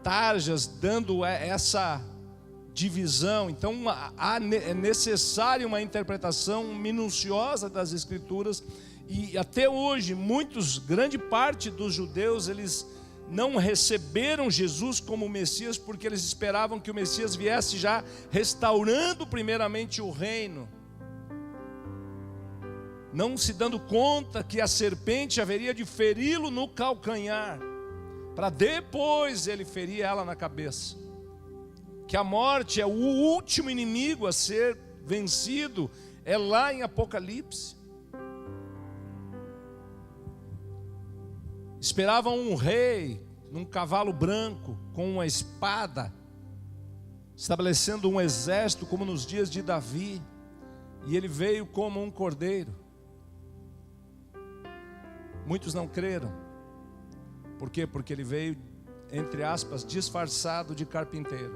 tarjas dando essa divisão. Então é necessário uma interpretação minuciosa das Escrituras. E até hoje, grande parte dos judeus, eles não receberam Jesus como Messias, porque eles esperavam que o Messias viesse já restaurando primeiramente o reino, não se dando conta que a serpente haveria de feri-lo no calcanhar, para depois ele ferir ela na cabeça. Que a morte é o último inimigo a ser vencido, é lá em Apocalipse. Esperavam um rei num cavalo branco, com uma espada, estabelecendo um exército como nos dias de Davi, e ele veio como um cordeiro. Muitos não creram. Por quê? Porque ele veio, entre aspas, disfarçado de carpinteiro.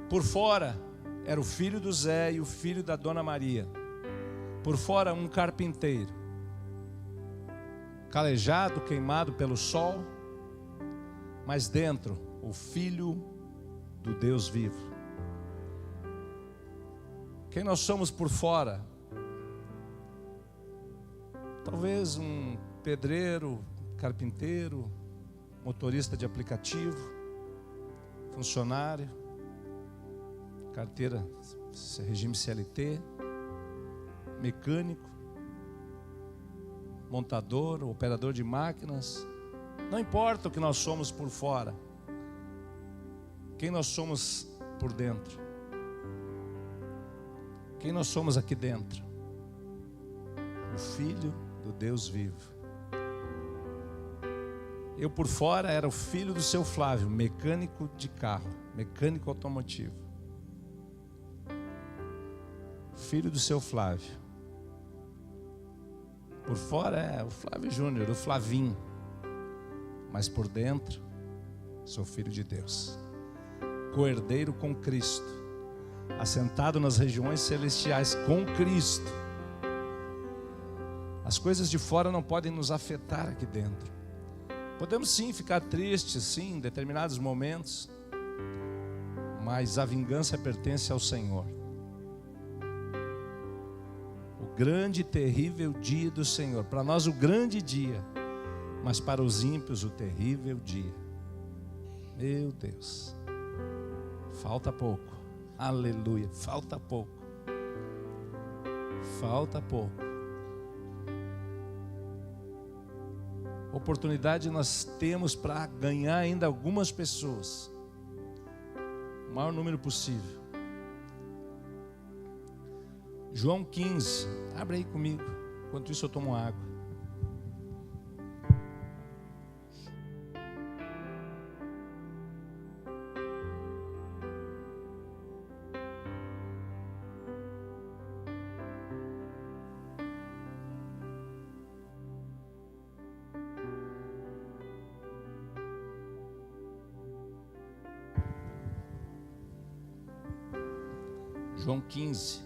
Por fora era o filho do Zé e o filho da Dona Maria. Por fora um carpinteiro, calejado, queimado pelo sol, mas dentro o filho do Deus vivo. Quem nós somos por fora? Talvez um pedreiro, carpinteiro, motorista de aplicativo, funcionário, carteira, regime CLT, mecânico, montador, operador de máquinas. Não importa o que nós somos por fora, quem nós somos por dentro, quem nós somos aqui dentro. O Filho do Deus vivo. Eu por fora era o filho do seu Flávio, mecânico de carro, mecânico automotivo. Filho do seu Flávio. Por fora é o Flávio Júnior, o Flavinho. Mas por dentro, sou filho de Deus. Co-herdeiro com Cristo. Assentado nas regiões celestiais com Cristo. As coisas de fora não podem nos afetar aqui dentro. Podemos sim ficar tristes, sim, em determinados momentos, mas a vingança pertence ao Senhor. O grande e terrível dia do Senhor. Para nós o grande dia, mas para os ímpios o terrível dia. Meu Deus, falta pouco. Aleluia, falta pouco. Falta pouco. Oportunidade nós temos para ganhar ainda algumas pessoas, o maior número possível. João 15, abre aí comigo, enquanto isso eu tomo água. João 15.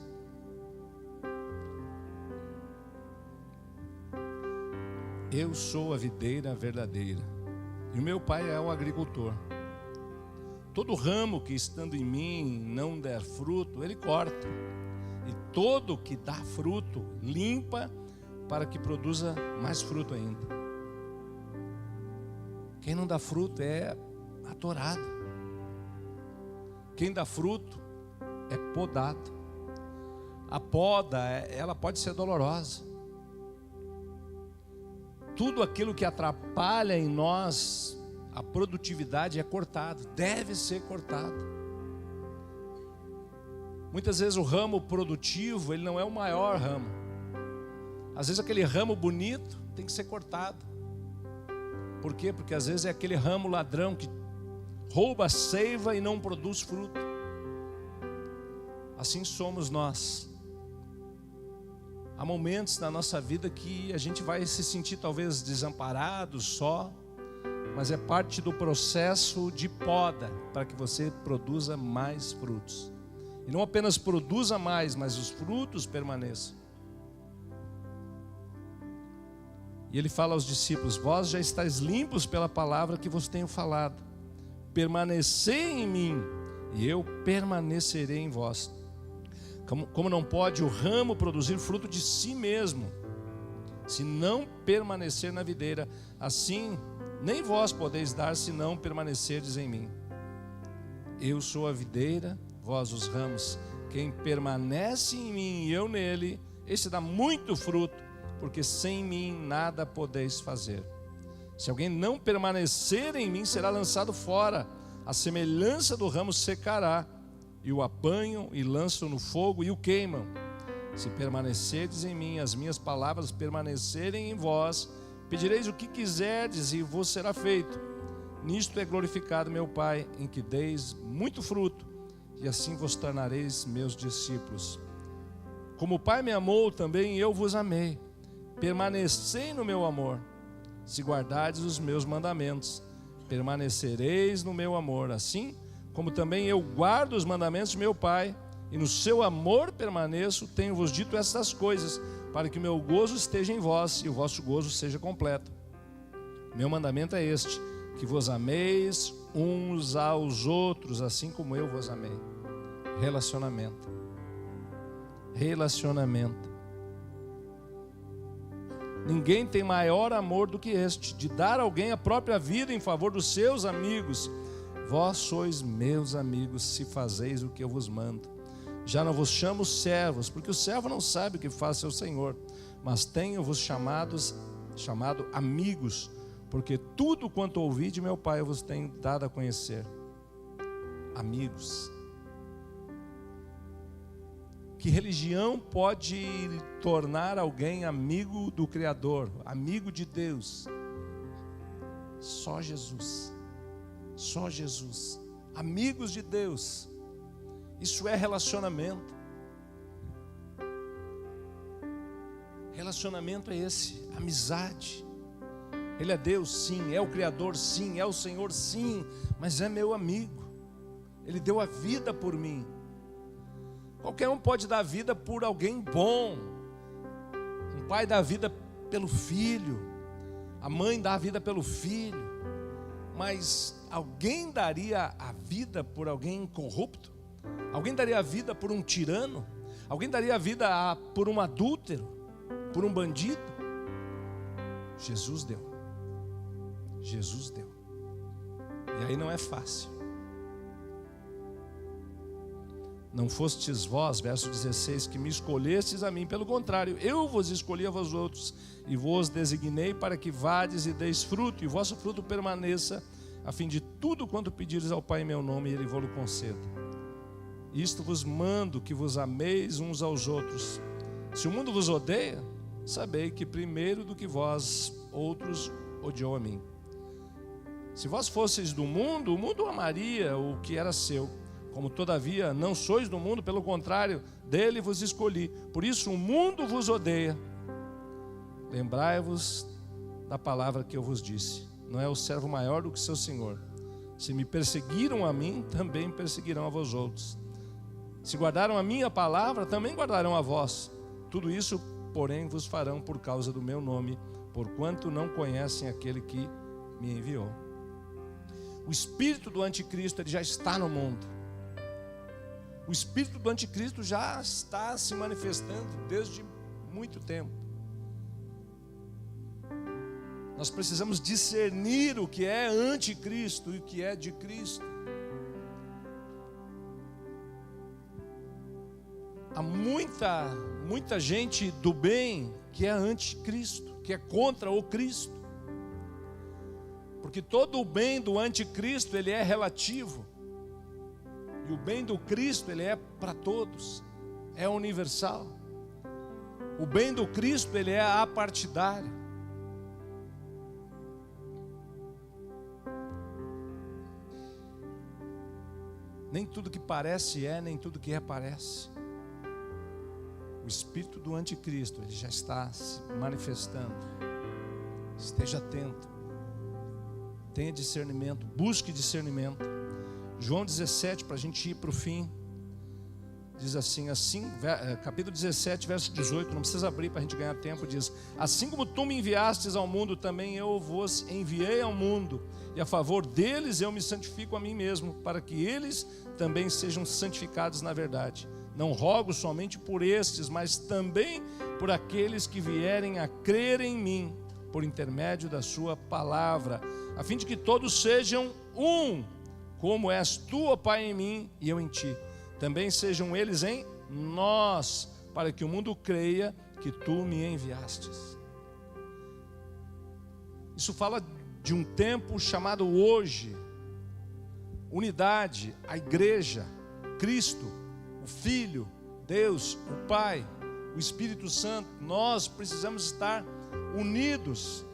Eu sou a videira verdadeira, e o meu pai é o agricultor. Todo ramo que estando em mim não der fruto, ele corta. E todo que dá fruto, limpa, para que produza mais fruto ainda. Quem não dá fruto é atorado. Quem dá fruto é podado. A poda, ela pode ser dolorosa. Tudo aquilo que atrapalha em nós a produtividade é cortado, deve ser cortado. Muitas vezes o ramo produtivo, ele não é o maior ramo. Às vezes aquele ramo bonito tem que ser cortado. Por quê? Porque às vezes é aquele ramo ladrão que rouba a seiva e não produz fruto. Assim somos nós. Há momentos na nossa vida que a gente vai se sentir talvez desamparado só, mas é parte do processo de poda para que você produza mais frutos. E não apenas produza mais, mas os frutos permaneçam. E ele fala aos discípulos: vós já estáis limpos pela palavra que vos tenho falado. Permanecei em mim, e eu permanecerei em vós. Como não pode o ramo produzir fruto de si mesmo, se não permanecer na videira, assim nem vós podeis dar, se não permanecerdes em mim. Eu sou a videira, vós os ramos. Quem permanece em mim e eu nele, esse dá muito fruto, porque sem mim nada podeis fazer. Se alguém não permanecer em mim, será lançado fora, a semelhança do ramo secará, e o apanham e lançam no fogo e o queimam. Se permanecerdes em mim, as minhas palavras permanecerem em vós, pedireis o que quiserdes e vos será feito. Nisto é glorificado meu Pai, em que deis muito fruto, e assim vos tornareis meus discípulos. Como o Pai me amou, também eu vos amei. Permanecei no meu amor. Se guardardes os meus mandamentos, permanecereis no meu amor. Assim como também eu guardo os mandamentos de meu Pai, e no seu amor permaneço, tenho-vos dito estas coisas, para que o meu gozo esteja em vós, e o vosso gozo seja completo. Meu mandamento é este: que vos ameis uns aos outros, assim como eu vos amei. Relacionamento. Relacionamento. Ninguém tem maior amor do que este, de dar a alguém a própria vida em favor dos seus amigos. Vós sois meus amigos, se fazeis o que eu vos mando. Já não vos chamo servos, porque o servo não sabe o que faz seu senhor, mas tenho-vos chamado amigos, porque tudo quanto ouvi de meu Pai eu vos tenho dado a conhecer. Amigos. Que religião pode tornar alguém amigo do Criador, amigo de Deus? Só Jesus. Só Jesus. Amigos de Deus. Isso é relacionamento. Relacionamento é esse, amizade. Ele é Deus, sim, é o Criador, sim, é o Senhor, sim, mas é meu amigo. Ele deu a vida por mim. Qualquer um pode dar a vida por alguém bom. Um pai dá a vida pelo filho, a mãe dá a vida pelo filho, mas alguém daria a vida por alguém corrupto? Alguém daria a vida por um tirano? Alguém daria a vida por um adúltero? Por um bandido? Jesus deu. Jesus deu. E aí não é fácil. Não fostes vós, verso 16, que me escolhestes a mim, pelo contrário, eu vos escolhi a vós outros, e vos designei para que vades e deis fruto, e o vosso fruto permaneça, a fim de tudo quanto pedires ao Pai em meu nome, Ele vos conceda. Isto vos mando, que vos ameis uns aos outros. Se o mundo vos odeia, sabei que primeiro do que vós outros odiou a mim. Se vós fosseis do mundo, o mundo amaria o que era seu. Como todavia não sois do mundo, pelo contrário, dele vos escolhi. Por isso o mundo vos odeia. Lembrai-vos da palavra que eu vos disse: não é o servo maior do que seu senhor. Se me perseguiram a mim, também perseguirão a vós outros. Se guardaram a minha palavra, também guardarão a vós. Tudo isso, porém, vos farão por causa do meu nome, porquanto não conhecem aquele que me enviou. O espírito do anticristo, ele já está no mundo. O espírito do anticristo já está se manifestando desde muito tempo. Nós precisamos discernir o que é anticristo e o que é de Cristo. Há muita gente do bem que é anticristo, que é contra o Cristo. Porque todo o bem do anticristo, ele é relativo. E o bem do Cristo, ele é para todos, é universal. O bem do Cristo, ele é apartidário. Nem tudo que parece é, nem tudo que é parece. O espírito do anticristo, ele já está se manifestando. Esteja atento. Tenha discernimento, busque discernimento. João 17, para a gente ir para o fim. diz assim, capítulo 17, verso 18, não precisa abrir para a gente ganhar tempo, diz: assim como tu me enviastes ao mundo, também eu vos enviei ao mundo, e a favor deles eu me santifico a mim mesmo, para que eles também sejam santificados na verdade. Não rogo somente por estes, mas também por aqueles que vierem a crer em mim, por intermédio da sua palavra, a fim de que todos sejam um, como és tu, ó Pai, em mim e eu em ti. Também sejam eles em nós, para que o mundo creia que tu me enviastes. Isso fala de um tempo chamado hoje. Unidade, a igreja, Cristo, o Filho, Deus, o Pai, o Espírito Santo. Nós precisamos estar unidos,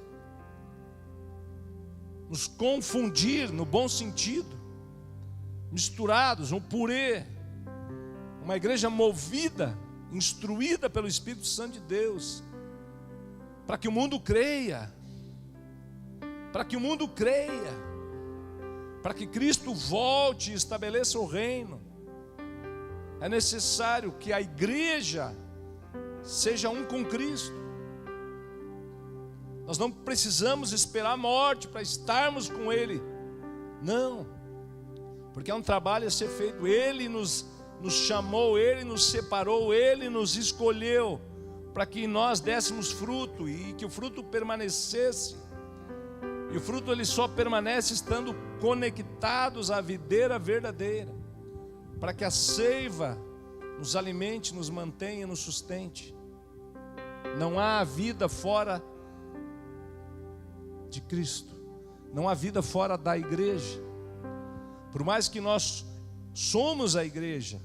nos confundir no bom sentido, misturados, um purê, uma igreja movida, instruída pelo Espírito Santo de Deus, para que o mundo creia, para que o mundo creia, para que Cristo volte e estabeleça o reino. É necessário que a igreja seja um com Cristo. Nós não precisamos esperar a morte para estarmos com Ele, não, porque é um trabalho a ser feito. Ele nos chamou, Ele nos separou, Ele nos escolheu para que nós dessemos fruto e que o fruto permanecesse. E o fruto ele só permanece estando conectados à videira verdadeira, para que a seiva nos alimente, nos mantenha, nos sustente. Não há vida fora de Cristo, não há vida fora da igreja. Por mais que nós somos a igreja,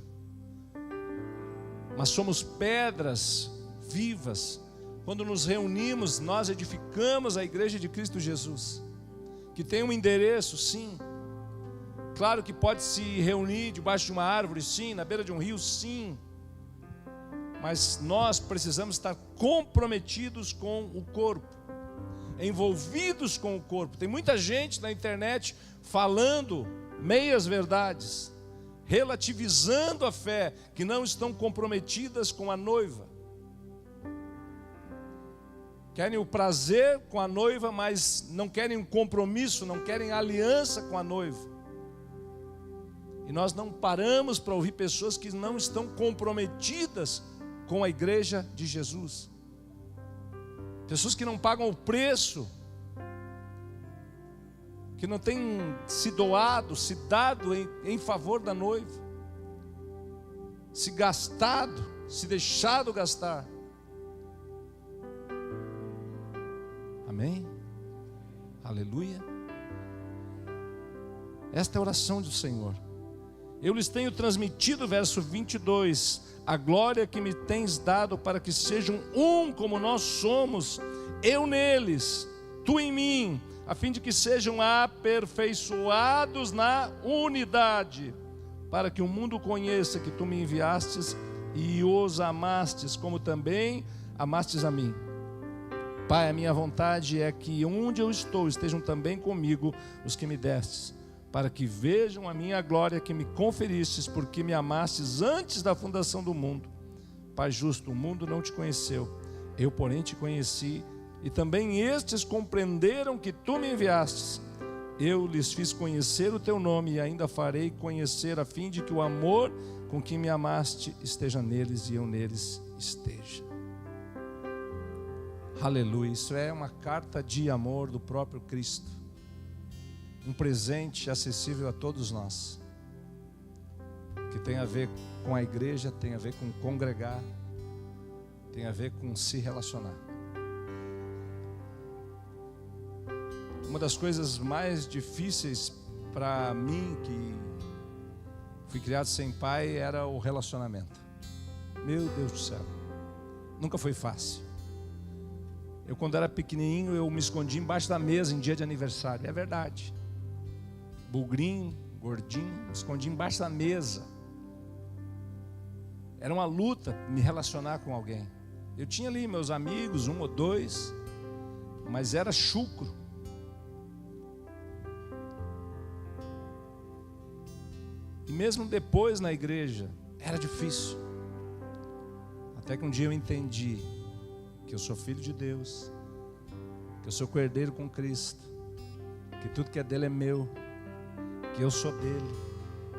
mas somos pedras vivas. Quando nos reunimos, nós edificamos a igreja de Cristo Jesus, que tem um endereço, sim. Claro que pode se reunir debaixo de uma árvore, sim, na beira de um rio, sim. Mas nós precisamos estar comprometidos com o corpo, envolvidos com o corpo. Tem muita gente na internet falando meias verdades, relativizando a fé, que não estão comprometidas com a noiva. Querem o prazer com a noiva, mas não querem um compromisso, não querem aliança com a noiva. E nós não paramos para ouvir pessoas que não estão comprometidas com a igreja de Jesus. Pessoas que não pagam o preço, que não têm se doado, se dado em favor da noiva, se gastado, se deixado gastar. Amém? Aleluia. Esta é a oração do Senhor. Eu lhes tenho transmitido, verso 22, a glória que me tens dado, para que sejam um como nós somos, eu neles, tu em mim, a fim de que sejam aperfeiçoados na unidade, para que o mundo conheça que tu me enviastes e os amastes, como também amastes a mim. Pai, a minha vontade é que onde eu estou estejam também comigo os que me destes, para que vejam a minha glória que me conferistes, porque me amastes antes da fundação do mundo. Pai justo, o mundo não te conheceu, eu porém te conheci, e também estes compreenderam que tu me enviastes. Eu lhes fiz conhecer o teu nome e ainda farei conhecer, a fim de que o amor com que me amaste esteja neles e eu neles esteja. Aleluia, isso é uma carta de amor do próprio Cristo, um presente acessível a todos nós, que tem a ver com a igreja, tem a ver com congregar, tem a ver com se relacionar. Uma das coisas mais difíceis para mim, que fui criado sem pai, era o relacionamento. Meu Deus do céu, nunca foi fácil. Eu, quando era pequenininho, eu me escondia embaixo da mesa em dia de aniversário. É verdade. Bugrinho, gordinho, me escondia embaixo da mesa. Era uma luta me relacionar com alguém. Eu tinha ali meus amigos, um ou dois, mas era chucro. E mesmo depois na igreja, Era difícil. Até que um dia eu entendi que eu sou filho de Deus, que eu sou co-herdeiro com Cristo, que tudo que é dele é meu, que eu sou dele,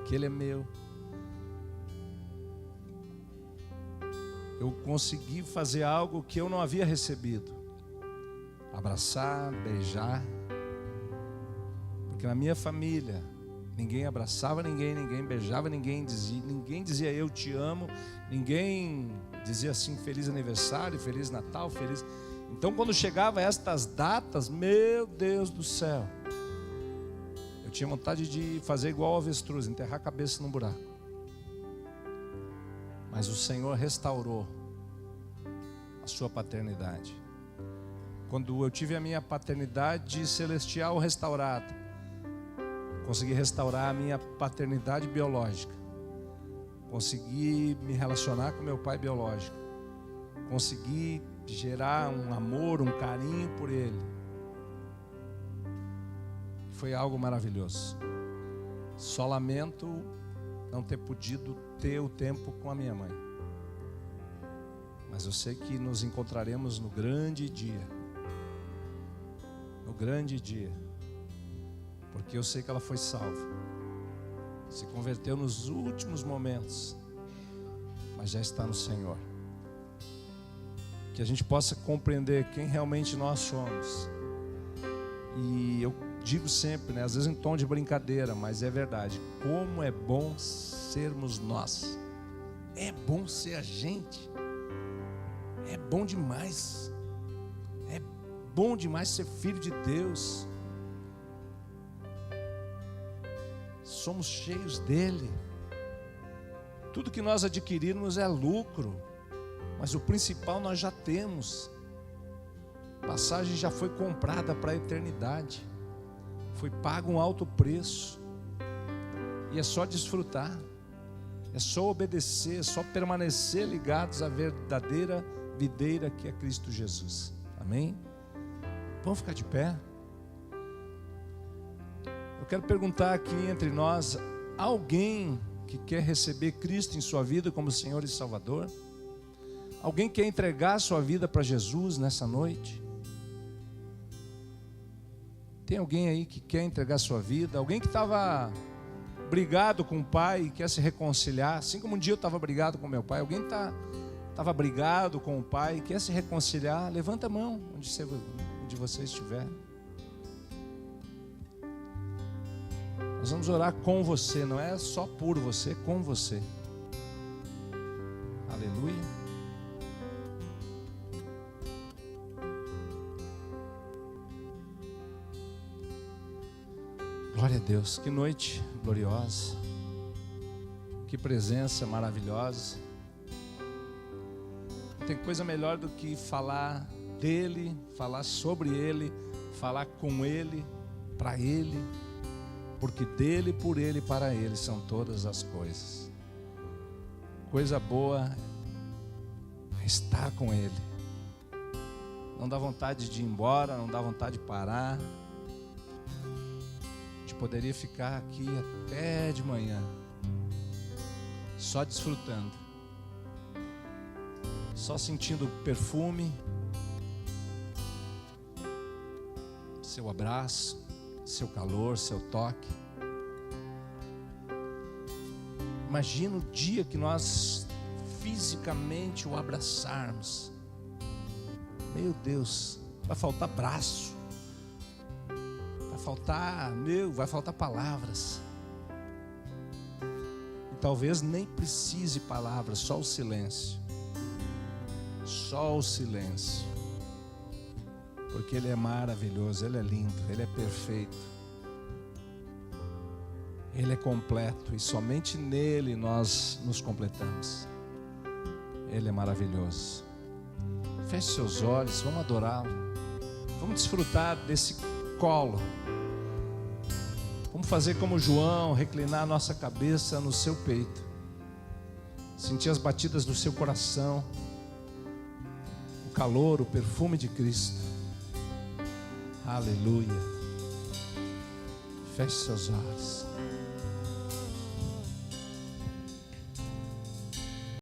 que ele é meu. Eu consegui fazer algo que eu não havia recebido: abraçar, beijar. Porque na minha família ninguém abraçava ninguém, ninguém beijava ninguém dizia eu te amo, ninguém dizia assim feliz aniversário, feliz Natal, feliz. Então quando chegava estas datas, meu Deus do céu, eu tinha vontade de fazer igual ao avestruz, enterrar a cabeça num buraco. Mas o Senhor restaurou a sua paternidade. Quando eu tive a minha paternidade celestial restaurada, consegui restaurar a minha paternidade biológica. Consegui me relacionar com meu pai biológico. Consegui gerar um amor, um carinho por ele. Foi algo maravilhoso. Só lamento não ter podido ter o tempo com a minha mãe. Mas eu sei que nos encontraremos no grande dia. No grande dia. Porque eu sei que ela foi salva. Se converteu nos últimos momentos. Mas já está no Senhor. Que a gente possa compreender quem realmente nós somos. E eu digo sempre, né, às vezes em tom de brincadeira, mas é verdade. Como é bom sermos nós. É bom ser a gente. É bom demais. É bom demais ser filho de Deus. Somos cheios dele. Tudo que nós adquirirmos é lucro, mas o principal nós já temos. A passagem já foi comprada para a eternidade. Foi pago um alto preço. E é só desfrutar. É só obedecer, é só permanecer ligados à verdadeira videira que é Cristo Jesus. Amém? Vamos ficar de pé? Eu quero perguntar aqui entre nós, alguém que quer receber Cristo em sua vida como Senhor e Salvador? Alguém quer entregar sua vida para Jesus nessa noite? Tem alguém aí que quer entregar sua vida? Alguém que estava brigado com o pai e quer se reconciliar? Assim como um dia eu estava brigado com meu pai. Alguém estava brigado com o pai e quer se reconciliar? Levanta a mão onde você estiver. Nós vamos orar com você, não é só por você, com você. Aleluia. Glória a Deus, que noite gloriosa, que presença maravilhosa. Não tem coisa melhor do que falar dele, falar sobre ele, falar com ele, para ele. Porque dele, por ele, para ele são todas as coisas. Coisa boa é estar com ele. Não dá vontade de ir embora, não dá vontade de parar. A gente poderia ficar aqui até de manhã, só desfrutando, só sentindo o perfume, seu abraço, seu calor, seu toque. Imagina o dia que nós fisicamente o abraçarmos. Meu Deus, vai faltar braço, vai faltar palavras. E talvez nem precise palavras, só o silêncio. Só o silêncio. Porque ele é maravilhoso, ele é lindo, ele é perfeito. Ele é completo e somente nele nós nos completamos. Ele é maravilhoso. Feche seus olhos, vamos adorá-lo. Vamos desfrutar desse colo. Vamos fazer como João, reclinar a nossa cabeça no seu peito. Sentir as batidas do seu coração. O calor, o perfume de Cristo. Aleluia. Feche seus olhos.